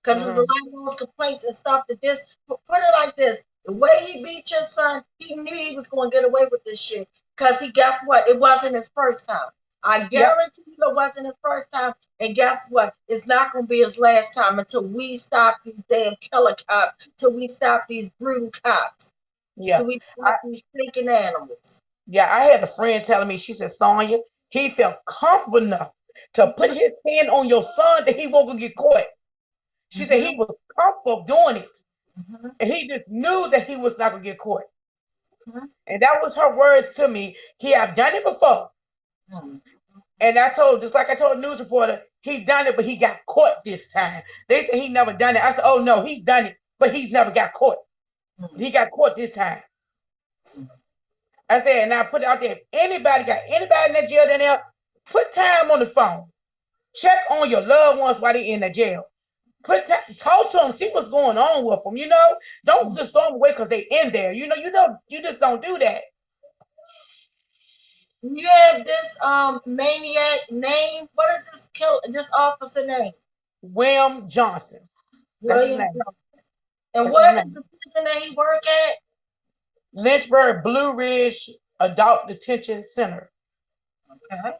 Because there's a lot of those complaints and stuff that this, put it like this, the way he beat your son, he knew he was going to get away with this shit. Because guess what? It wasn't his first time. I guarantee you it wasn't his first time. And guess what? It's not going to be his last time until we stop these damn killer cops, till we stop these brutal cops. Till we stop these stinking animals. Yeah, I had a friend telling me, she said, Sonya, he felt comfortable enough to put his hand on your son that he won't gonna get caught. She said he was comfortable doing it. And he just knew that he was not gonna get caught. And that was her words to me. He had done it before. And I told, just like I told a news reporter, he done it, but he got caught this time. They said he never done it. I said, oh no, he's done it, but he's never got caught. He got caught this time. I said, and I put it out there, if anybody got anybody in that jail down there, put time on the phone. Check on your loved ones while they're in the jail. Talk to them, see what's going on with them, you know? Don't just throw them away because they in there. You just don't do that. You have this maniac name. What is this officer name? William Johnson. That's his name. And what is the prison that he work at? Lynchburg Blue Ridge Adult Detention Center. Okay.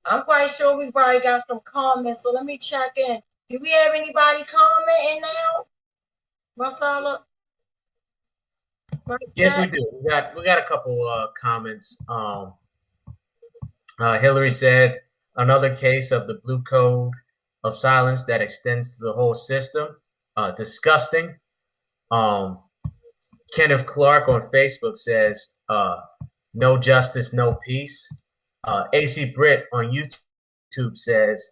I'm quite sure we probably got some comments, so let me check in. Do we have anybody commenting now, Marcella? Yes, we do. We got a couple comments. Hillary said, another case of the blue code of silence that extends to the whole system. Disgusting. Kenneth Clark on Facebook says, no justice, no peace. AC Britt on YouTube says,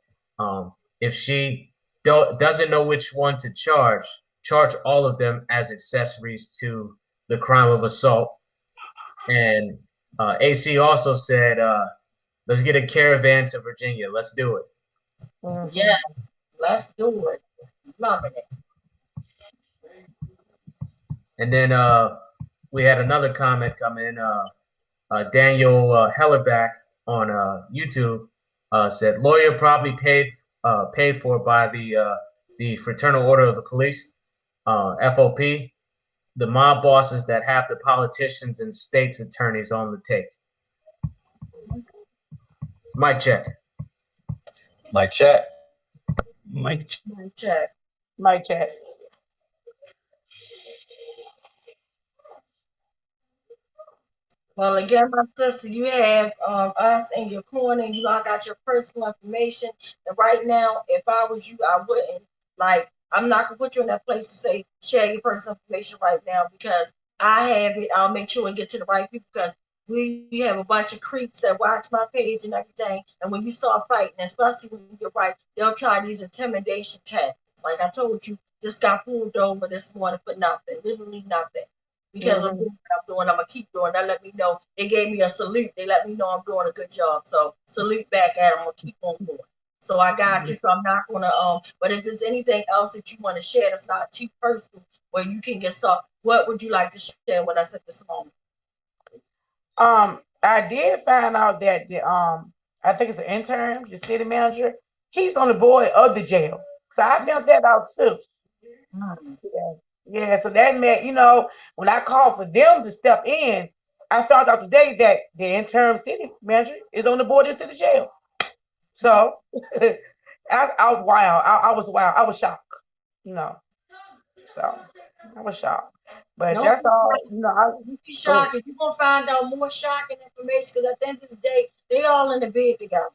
if she doesn't know which one to charge all of them as accessories to the crime of assault. And AC also said, let's get a caravan to Virginia. Let's do it. Yeah, let's do it. Loving it. And then we had another comment come in. Daniel Hellerback on YouTube said, lawyer probably paid for by the Fraternal Order of the Police, FOP, the mob bosses that have the politicians and states attorneys on the take. Mic check. Mic check. Mic check. Mic check. Well, again, my sister, you have us in your corner. You all got your personal information. And right now, if I was you, I wouldn't. Like, I'm not going to put you in that place to say, share your personal information right now because I have it. I'll make sure and get to the right people because we have a bunch of creeps that watch my page and everything. And when you start fighting, especially when you get right, they'll try these intimidation tactics. Like I told you, just got pulled over this morning for nothing, literally nothing. Because I'm doing what I'm doing, I'm gonna keep doing. They let me know. They gave me a salute. They let me know I'm doing a good job. So salute back at them. I'm gonna keep on doing. So I got you. So I'm not gonna But if there's anything else that you want to share that's not too personal, where you can get started, what would you like to share with us at this moment? I did find out that the I think it's an intern, the city manager. He's on the board of the jail. So I found that out too. Today. Yeah, so that meant, when I called for them to step in, I found out today that the interim city manager is on the board of the city jail. So I was wild. I was wild. I was shocked, So I was shocked. But No, that's all, you be shocked. If you're gonna find out more shocking information, because at the end of the day, they all in the bed together.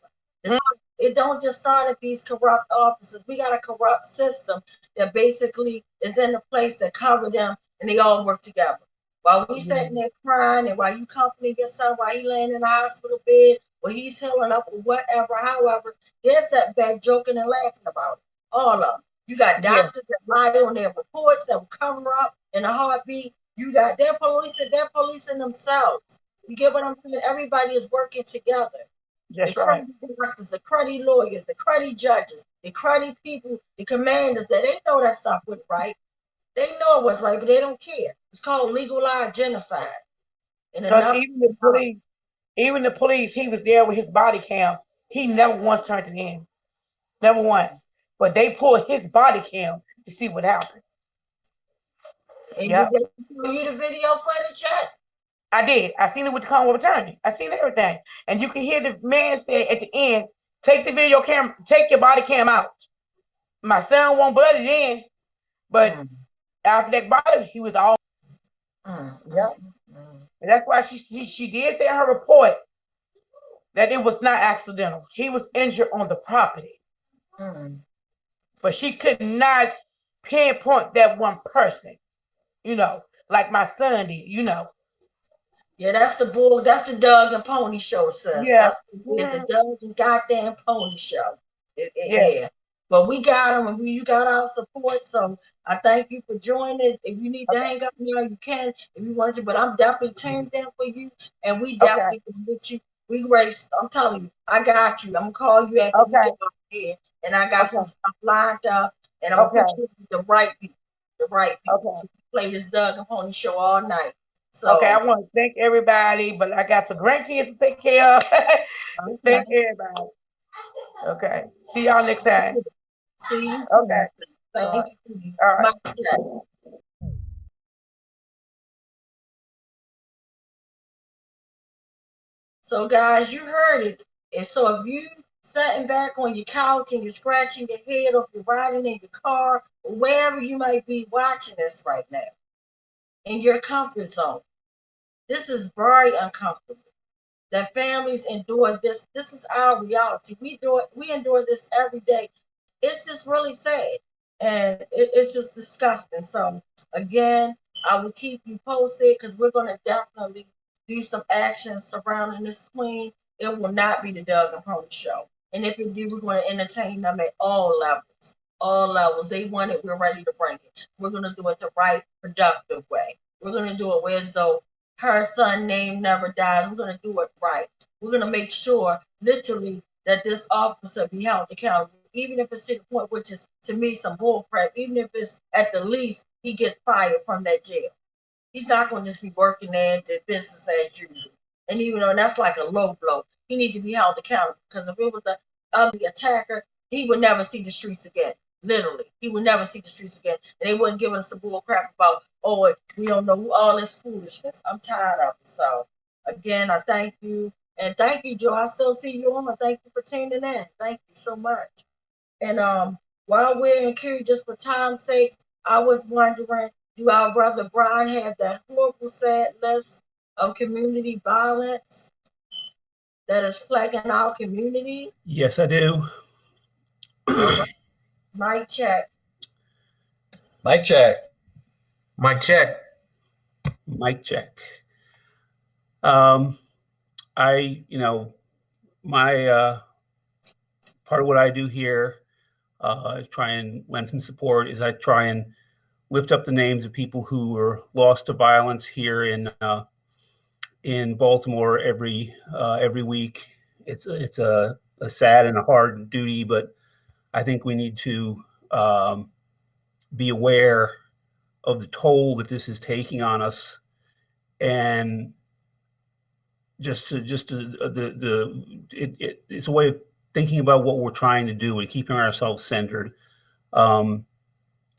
It don't just start at these corrupt offices. We got a corrupt system that basically is in the place that cover them, and they all work together. While we sitting there crying, and while you comforting your son, while he laying in the hospital bed, or he's healing up, or whatever, however, they're sitting back joking and laughing about it. All of them. You got doctors that lie on their reports that will cover up in a heartbeat. You got they're policing themselves. You get what I'm saying? Everybody is working together. That's right. The doctors, the cruddy lawyers, the cruddy judges, the cruddy people, the commanders, that they know that stuff was right. They know it was right, but they don't care. It's called legalized genocide. Because even the police, he was there with his body cam. He never once turned it in. Never once. But they pulled his body cam to see what happened. And did they show you the video footage yet? I did. I seen it with the Commonwealth attorney. I seen everything. And you can hear the man say at the end, take the video camera, take your body cam out. My son won't blood it in, but after that body, he was all. And that's why she did say in her report that it was not accidental. He was injured on the property. But she could not pinpoint that one person, like my son did, Yeah, that's the Doug and Pony show, sis. Yeah. It's the Doug and goddamn Pony show. Yeah. But we got them, and you got our support, so I thank you for joining us. If you need to hang up now, you can if you want to, but I'm definitely tuned in for you, and we definitely can get you. We race. I'm telling you, I got you. I'm going to call you after we get up here, and I got some stuff lined up, and I'm going to put you with the right people. So we play this Doug and Pony show all night. So, I want to thank everybody, but I got some grandkids to take care of. Thank everybody. Okay. See y'all next time. See you. Okay. Thank you. All right. So, guys, you heard it. And so if you sitting back on your couch and you're scratching your head, or if you're riding in your car, or wherever you might be watching this right now, in your comfort zone, this is very uncomfortable. That families endure this. This is our reality. We endure this every day. It's just really sad, and it's just disgusting. So again, I will keep you posted because we're going to definitely do some action surrounding this queen. It will not be the Doug and Pony show, and if it do, we're going to entertain them at all levels. All levels. They want it. We're ready to bring it. We're going to do it the right, productive way. We're going to do it where as though her son's name never dies. We're going to do it right. We're going to make sure, literally, that this officer be held accountable, even if it's to the point, which is, to me, some bull crap, even if it's at the least, he gets fired from that jail. He's not going to just be working there at the business as usual. And even though that's like a low blow, he needs to be held accountable, because if it was the other attacker, he would never see the streets again. Literally, he would never see the streets again. And they wouldn't give us the bull crap about, we don't know all this foolishness. I'm tired of it. So, again, I thank you. And thank you, Joe. I still see you on. Thank you for tuning in. Thank you so much. And while we're in queue, just for time's sake, I was wondering, do our brother Brian have that horrible, sad list of community violence that is plaguing our community? Yes, I do. Mic check. Mic check. Mic check. Mic check. My part of what I do here, try and lend some support, is I try and lift up the names of people who were lost to violence here in Baltimore every week. It's a sad and a hard duty, but I think we need to be aware of the toll that this is taking on us, and it's a way of thinking about what we're trying to do and keeping ourselves centered. One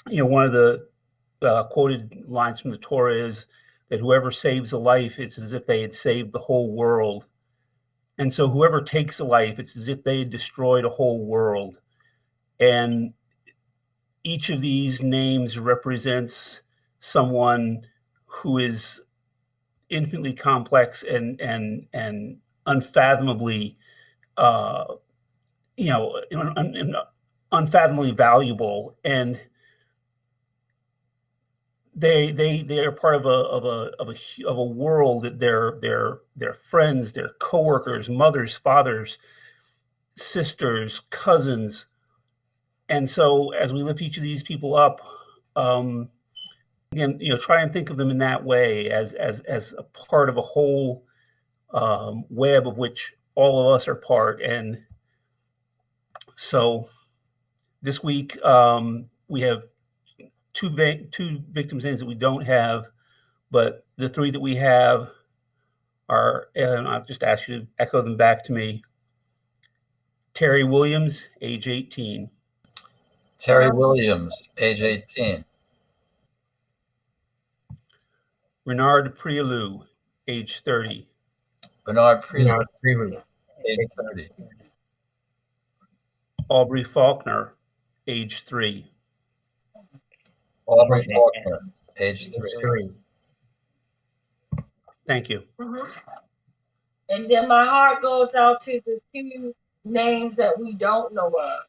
of the quoted lines from the Torah is that whoever saves a life, it's as if they had saved the whole world. And so whoever takes a life, it's as if they had destroyed a whole world. And each of these names represents someone who is infinitely complex and unfathomably, unfathomably valuable, and they are part of a world that their friends, their coworkers, mothers, fathers, sisters, cousins. And so as we lift each of these people up, again, try and think of them in that way, as a part of a whole web of which all of us are part. And so this week we have two victims' names that we don't have, but the three that we have are, and I'll just ask you to echo them back to me. Terry Williams, age 18. Terry Williams, age 18. Bernard Prialou, age 30. Bernard Prialou, age 30. Aubrey Faulkner, age 3. Aubrey Faulkner, age 3. Thank you. And then my heart goes out to the two names that we don't know of.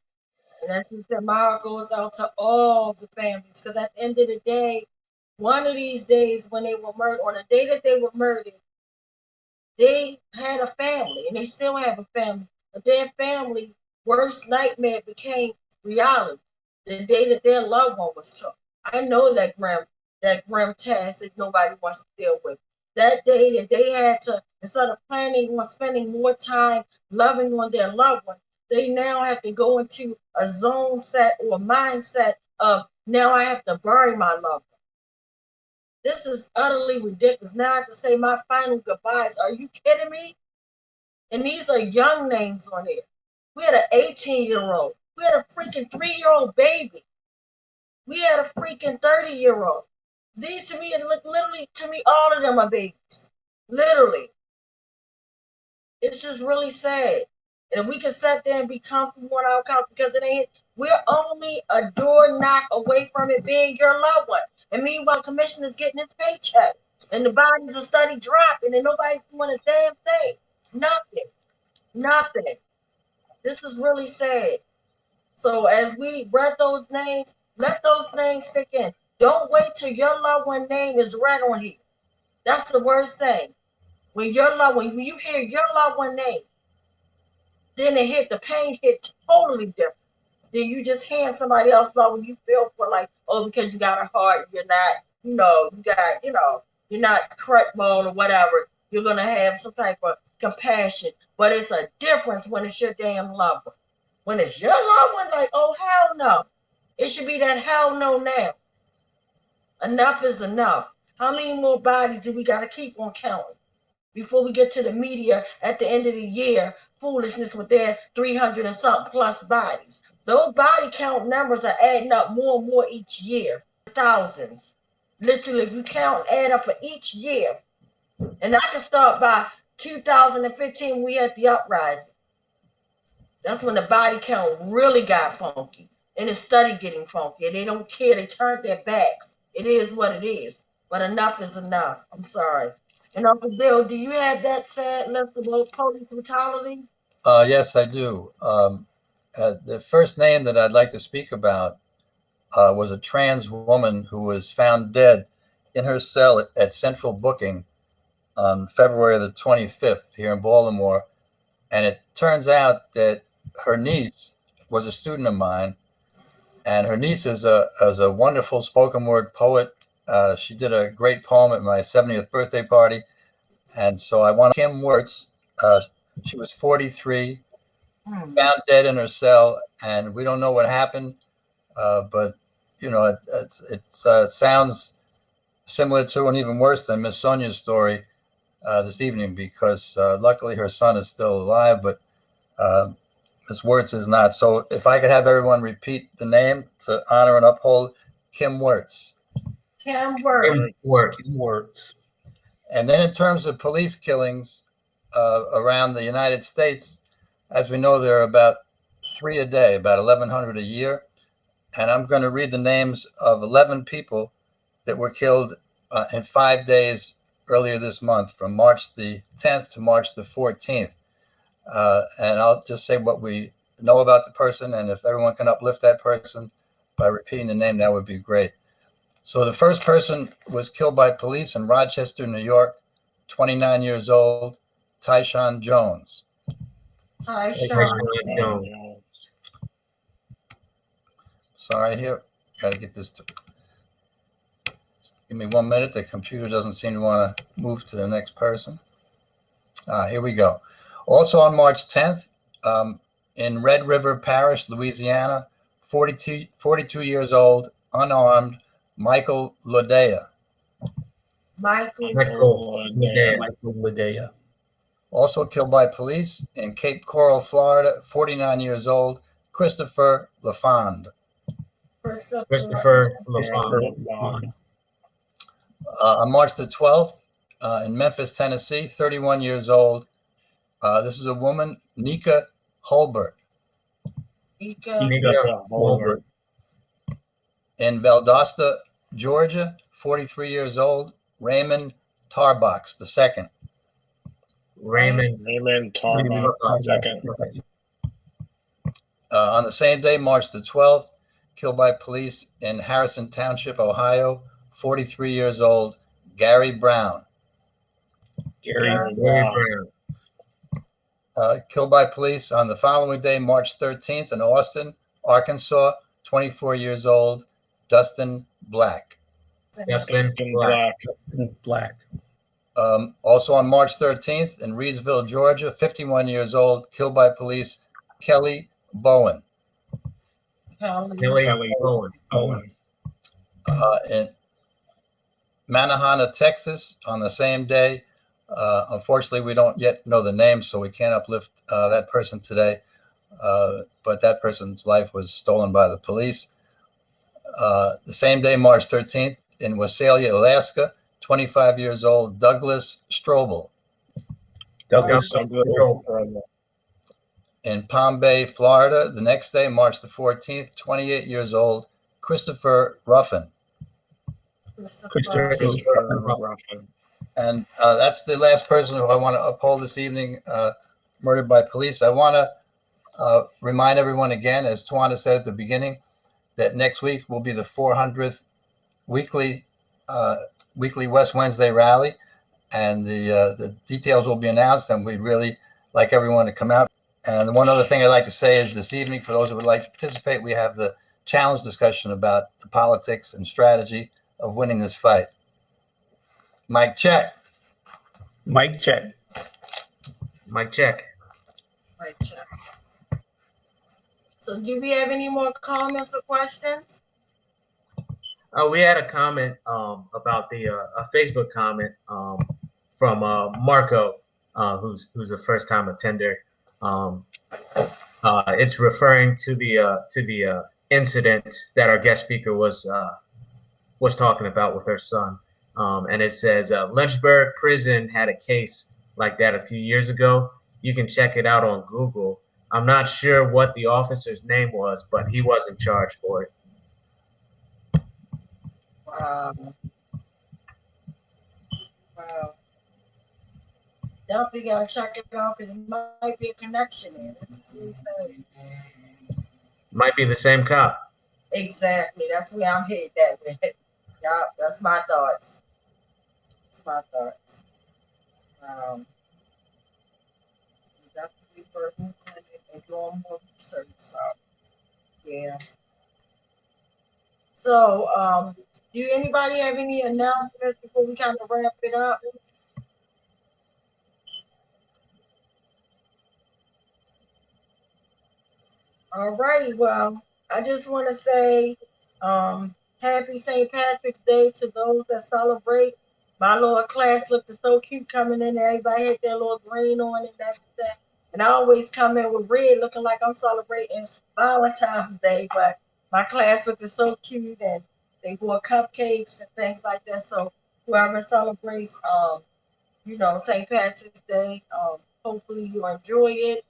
And as you said, my heart goes out to all the families, because at the end of the day, one of these days when they were murdered, on the day that they were murdered, they had a family, and they still have a family. But their family worst nightmare became reality the day that their loved one was took. I know that grim task that nobody wants to deal with. That day that they had to, instead of planning on spending more time loving on their loved one, they now have to go into a zone set or a mindset of, now I have to bury my loved one. This is utterly ridiculous. Now I have to say my final goodbyes. Are you kidding me? And these are young names on here. We had an 18-year-old. We had a freaking 3-year-old baby. We had a freaking 30-year-old. These to me, literally, to me, all of them are babies. Literally. It's just really sad. And we can sit there and be comfortable on our couch, because it ain't, we're only a door knock away from it being your loved one. And meanwhile, Commissioner's getting his paycheck, and the bodies are steady dropping, and nobody's doing a damn thing. Nothing. This is really sad. So as we read those names, let those names stick in. Don't wait till your loved one name is read on here. That's the worst thing. When you hear your loved one name, then the pain hit totally different. Then you just hand somebody else love when you feel for like, oh, because you got a heart, you're not, you're not correct bone or whatever. You're gonna have some type of compassion. But it's a difference when it's your damn loved one. When it's your loved one, like, oh, hell no. It should be that hell no now. Enough is enough. How many more bodies do we got to keep on counting before we get to the media at the end of the year, foolishness with their 300 and something plus bodies? Those body count numbers are adding up more and more each year. Thousands. Literally, if you count and add up for each year. And I can start by 2015, we had the uprising. That's when the body count really got funky, and it started getting funky. And they don't care. They turned their backs. It is what it is. But enough is enough. I'm sorry. And Uncle Bill, do you have that sad list about police brutality? Yes, I do. The first name that I'd like to speak about was a trans woman who was found dead in her cell at Central Booking on February the 25th here in Baltimore. And it turns out that her niece was a student of mine, and her niece is a wonderful spoken word poet. She did a great poem at my 70th birthday party. And so I want Kim Wirtz. She was 43, found dead in her cell, and we don't know what happened. But, you know, it sounds similar to and even worse than Miss Sonia's story this evening, because luckily her son is still alive, but Ms. Wirtz is not. So if I could have everyone repeat the name to honor and uphold Kim Wirtz. Kim Wirtz. Kim Wirtz. And then in terms of police killings around the United States, as we know, there are about 3 a day, about 1,100 a year. And I'm going to read the names of 11 people that were killed in 5 days earlier this month, from March the 10th to March the 14th. And I'll just say what we know about the person, and if everyone can uplift that person by repeating the name, that would be great. So the first person was killed by police in Rochester, New York, 29 years old, Tyshawn Jones. Tyshawn Jones. Sorry, here, got to get this to. Give me 1 minute. The computer doesn't seem to want to move to the next person. Here we go. Also on March 10th, in Red River Parish, Louisiana, 42 years old, unarmed, Michael Lodea. Michael Lodea. Also killed by police in Cape Coral, Florida, 49 years old, Christopher LaFond. Christopher LaFond. On March the 12th, in Memphis, Tennessee, 31 years old. This is a woman, Nika Holbert. Nika Holbert. In Valdosta, Georgia, 43 years old, Raymond Tarbox II. Raymond Tarbox II. On the same day, March the 12th, killed by police in Harrison Township, Ohio, 43 years old, Gary Brown. Gary Brown. Killed by police on the following day, March 13th, in Austin, Arkansas, 24 years old, Dustin Black. Black. Also on March 13th, in Reedsville, Georgia, 51 years old, killed by police, Kelly Bowen. Kelly Bowen. In Manahana, Texas, on the same day. Unfortunately, we don't yet know the name, so we can't uplift that person today. But that person's life was stolen by the police. The same day, March 13th, in Wassalia, Alaska, 25 years old, Douglas Strobel. In Palm Bay, Florida, the next day, March the 14th, 28 years old, Christopher Ruffin. And that's the last person who I want to uphold this evening, murdered by police. I want to remind everyone again, as Tawanda said at the beginning, that next week will be the 400th weekly West Wednesday rally, and the details will be announced, and we'd really like everyone to come out. And one other thing I'd like to say is this evening, for those who would like to participate, we have the challenge discussion about the politics and strategy of winning this fight. Mic check. Mic check. Mic check. Mic check. So do we have any more comments or questions? We had a comment about the a Facebook comment from Marco, who's a first-time attender. It's referring to the incident that our guest speaker was talking about with her son, and it says Lynchburg Prison had a case like that a few years ago. You can check it out on Google. I'm not sure what the officer's name was, but he wasn't charged for it. Wow. Wow. Definitely gotta check it out because it might be a connection in it. It's insane. Might be the same cop. Exactly. That's where I'm headed that way. Yeah, that's my thoughts. That's my thoughts. Definitely for and doing more research. So yeah. So do anybody have any announcements before we kind of wrap it up? All righty. Well, I just want to say happy St. Patrick's Day to those that celebrate. My little class looked so cute coming in there. Everybody had their little green on and everything. And I always come in with red looking like I'm celebrating Valentine's Day. But my class looked so cute and they wore cupcakes and things like that. So whoever celebrates, St. Patrick's Day, hopefully you enjoy it.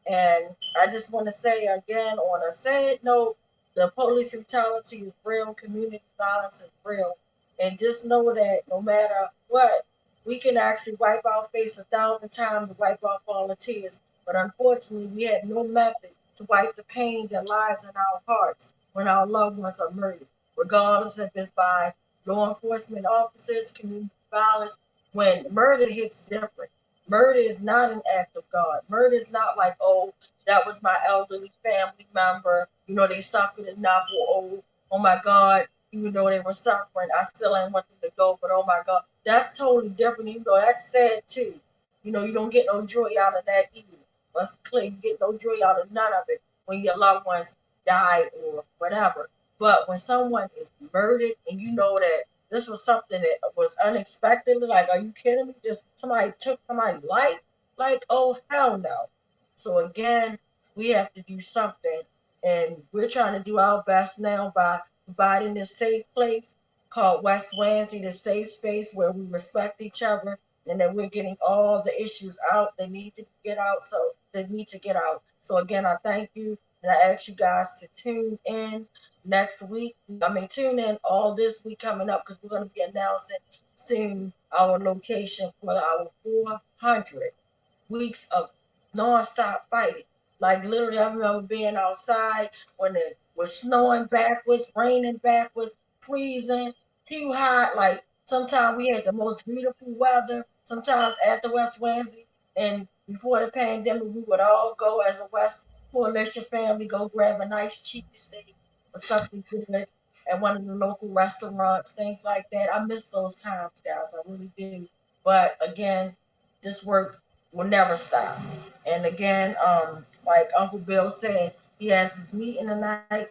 And I just want to say again, on a sad note, the police brutality is real, community violence is real. And just know that no matter what, we can actually wipe our face 1,000 times to wipe off all the tears. But unfortunately, we had no method to wipe the pain that lies in our hearts when our loved ones are murdered, regardless if it's by law enforcement officers, community violence. When murder hits different. Murder is not an act of God. Murder is not like, oh, that was my elderly family member. They suffered enough. Or, oh my God, even though they were suffering, I still ain't want them to go. But oh my God, that's totally different. Even though that's sad too. You don't get no joy out of that either. Let's be clear, you get no joy out of none of it when your loved ones die or whatever. But when someone is murdered and you know that this was something that was unexpected. Like, are you kidding me? Just somebody took somebody's life? Like, oh, hell no. So again, we have to do something. And we're trying to do our best now by providing this safe place called West Wednesday, the safe space where we respect each other and that we're getting all the issues out that need to get out. So again, I thank you. And I ask you guys to tune in next week. Tune in all this week coming up because we're going to be announcing soon our location for our 400 weeks of nonstop fighting. Like literally, I remember being outside when it was snowing backwards, raining backwards, freezing, too hot. Like sometimes we had the most beautiful weather. Sometimes after West Wednesday and before the pandemic, we would all go as a West Coalition family, go grab a nice cheap steak or something good at one of the local restaurants, things like that. I miss those times, guys. I really do. But again, this work will never stop. And again, like Uncle Bill said, he has his meeting tonight,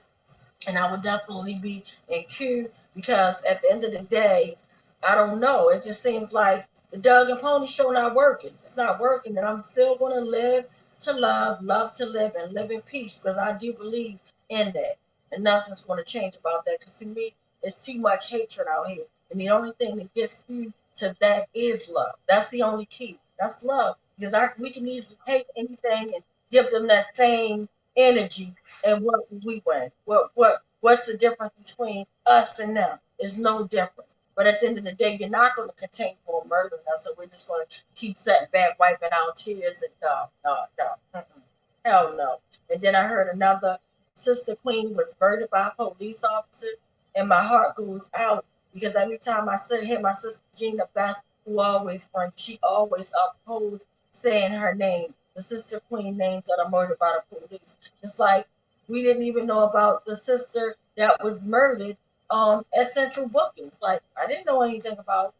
and I will definitely be in queue because at the end of the day, I don't know. It just seems like the Doug and Pony show not working. It's not working, and I'm still going to live to love to live, and live in peace because I do believe in that. And nothing's going to change about that because to me, it's too much hatred out here. And the only thing that gets you to that is love. That's the only key. That's love. Because we can easily take anything and give them that same energy and what we win. What's the difference between us and them? There's no difference. But at the end of the day, you're not going to continue for murdering us. So we're just going to keep sitting back, wiping our tears. And no. Hell no. And then I heard another Sister Queen was murdered by police officers. And my heart goes out because every time I hear my sister Gina Best, who always runs, she always upholds saying her name, the Sister Queen names that are murdered by the police. It's like we didn't even know about the sister that was murdered at Central Bookings. Like I didn't know anything about it.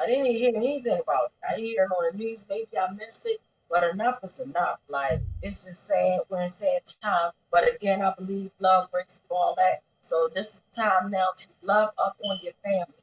I didn't hear anything about it. I didn't hear it on the news. Maybe I missed it, but enough is enough. Like it's just sad. We're in sad time. But again, I believe love breaks through all that. So this is the time now to love up on your family,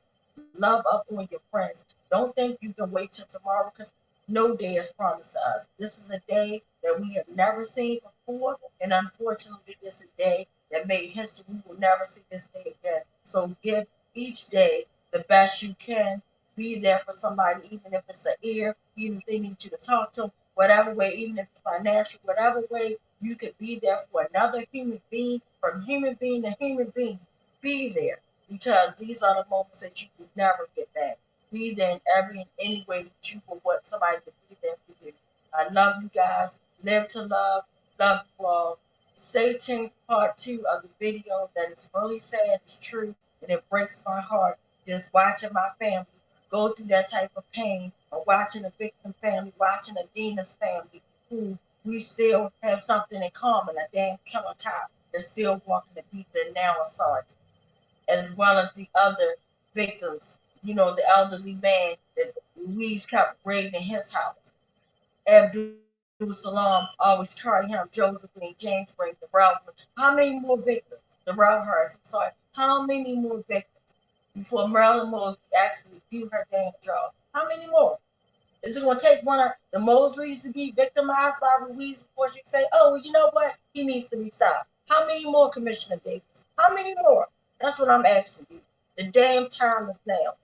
love up on your friends. Don't think you can wait till tomorrow because no day is promised to us. This is a day that we have never seen before, and unfortunately, it's a day that made history. We will never see this day again. So give each day the best you can be there for somebody, even if it's an ear, even if they need you to talk to them, whatever way, even if it's financial, whatever way you could be there for another human being, from human being to human being, be there, because these are the moments that you will never get back. Be there in any way that you will want somebody to be there for you. I love you guys. Live to love. Love you all. Stay tuned for part 2 of the video that is really sad, it's true, and it breaks my heart. Just watching my family go through that type of pain, or watching a victim family, watching a Demas family, who we still have something in common, a damn killer cop that's still walking the beat that now a sergeant, as well as the other victims, you know, the elderly man that Ruiz kept raiding in his house. Abdul Salam always carried him, Josephine, James Ray, Darrell. How many more victims? Darrell Harris, I'm sorry. How many more victims before Marilyn Mosby actually viewed her damn job? How many more? Is it going to take one of the Mosleys to be victimized by Ruiz before she say, oh, well, you know what? He needs to be stopped. How many more, Commissioner Davis? How many more? That's what I'm asking you. The damn time is now.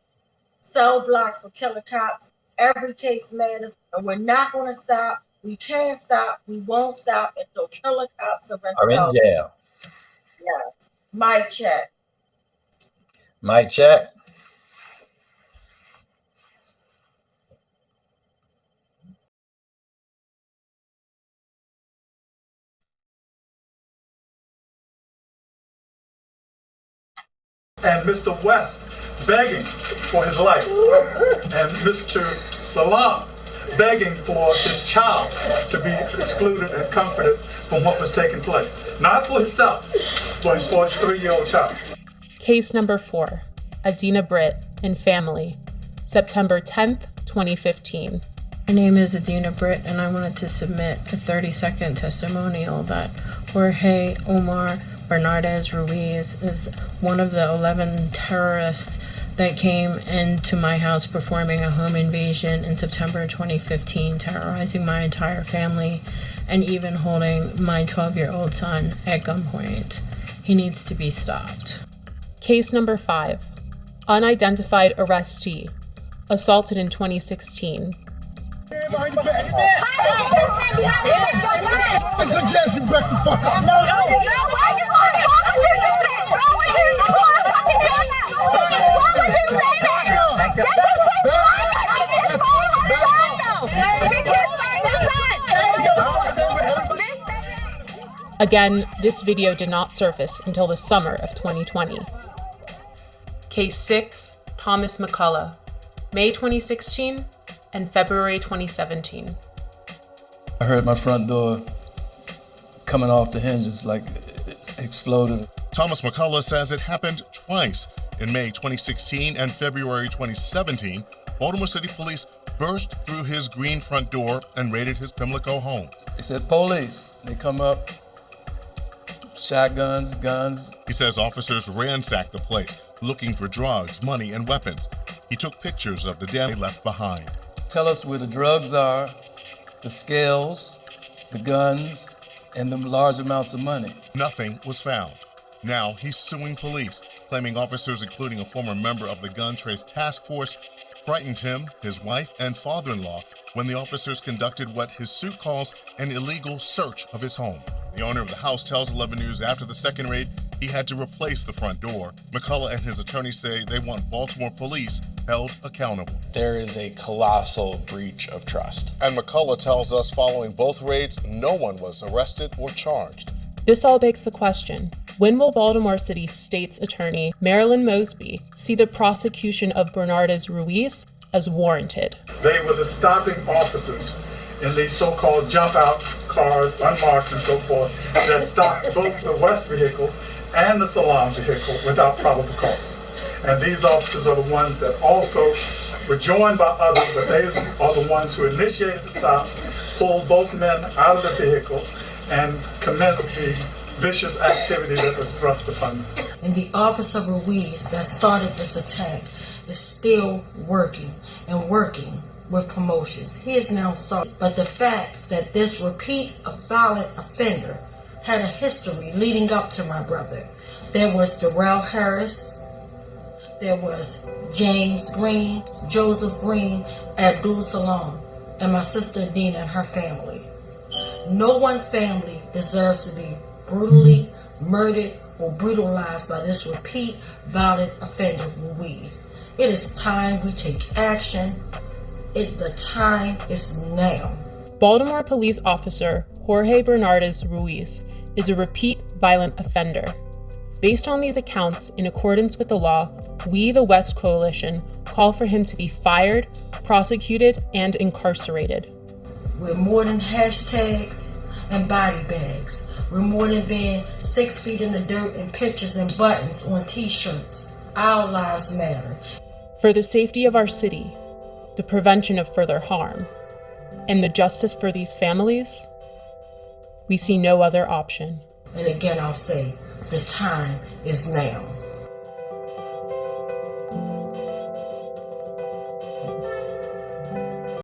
Cell blocks for killer cops. Every case matters, and we're not going to stop. We can't stop. We won't stop until killer cops are in jail. Yes. Mic check. Mic check. And Mr. West begging for his life, and Mr. Salam begging for his child to be excluded and comforted from what was taking place. Not for himself, but for his 3-year-old child. Case number 4, Adina Britt and family, September 10th, 2015. My name is Adina Britt, and I wanted to submit a 30-second testimonial that Jorge Omar Bernardez Ruiz is one of the 11 terrorists that came into my house performing a home invasion in September 2015, terrorizing my entire family and even holding my 12-year-old son at gunpoint. He needs to be stopped. Case number 5, unidentified arrestee, assaulted in 2016. I suggest you back the fuck up. No, why you Again, this video did not surface until the summer of 2020. Case 6, Thomas McCullough, May 2016 and February 2017. I heard my front door coming off the hinges like it exploded. Thomas McCullough says it happened twice. In May 2016 and February 2017, Baltimore City Police burst through his green front door and raided his Pimlico home. They said police. They come up, shotguns, guns. He says officers ransacked the place, looking for drugs, money, and weapons. He took pictures of the damage they left behind. Tell us where the drugs are, the scales, the guns, and the large amounts of money. Nothing was found. Now he's suing police, claiming officers, including a former member of the Gun Trace Task Force, frightened him, his wife, and father-in-law when the officers conducted what his suit calls an illegal search of his home. The owner of the house tells 11 News after the second raid, he had to replace the front door. McCullough and his attorney say they want Baltimore police held accountable. There is a colossal breach of trust. And McCullough tells us following both raids, no one was arrested or charged. This all begs the question, when will Baltimore City State's Attorney Marilyn Mosby see the prosecution of Bernardez Ruiz as warranted? They were the stopping officers in these so-called jump-out cars, unmarked and so forth, that stopped both the West vehicle and the Salam vehicle without probable cause. And these officers are the ones that also were joined by others, but they are the ones who initiated the stops, pulled both men out of the vehicles, and commenced the vicious activity that was thrust upon them. And the officer Ruiz that started this attack is still working and working with promotions. He is now sorry. But the fact that this repeat violent offender had a history leading up to my brother. There was Darrell Harris, there was James Green, Joseph Green, Abdul Salam, and my sister Dina and her family. No one family deserves to be brutally murdered or brutalized by this repeat violent offender Ruiz. It is time we take action. The time is now. Baltimore police officer Jorge Bernardes Ruiz is a repeat violent offender. Based on these accounts, in accordance with the law, we, the West Coalition, call for him to be fired, prosecuted, and incarcerated. We're more than hashtags and body bags. We're more than being 6 feet in the dirt and pictures and buttons on t-shirts. Our lives matter. For the safety of our city, the prevention of further harm, and the justice for these families, we see no other option. And again, I'll say, the time is now.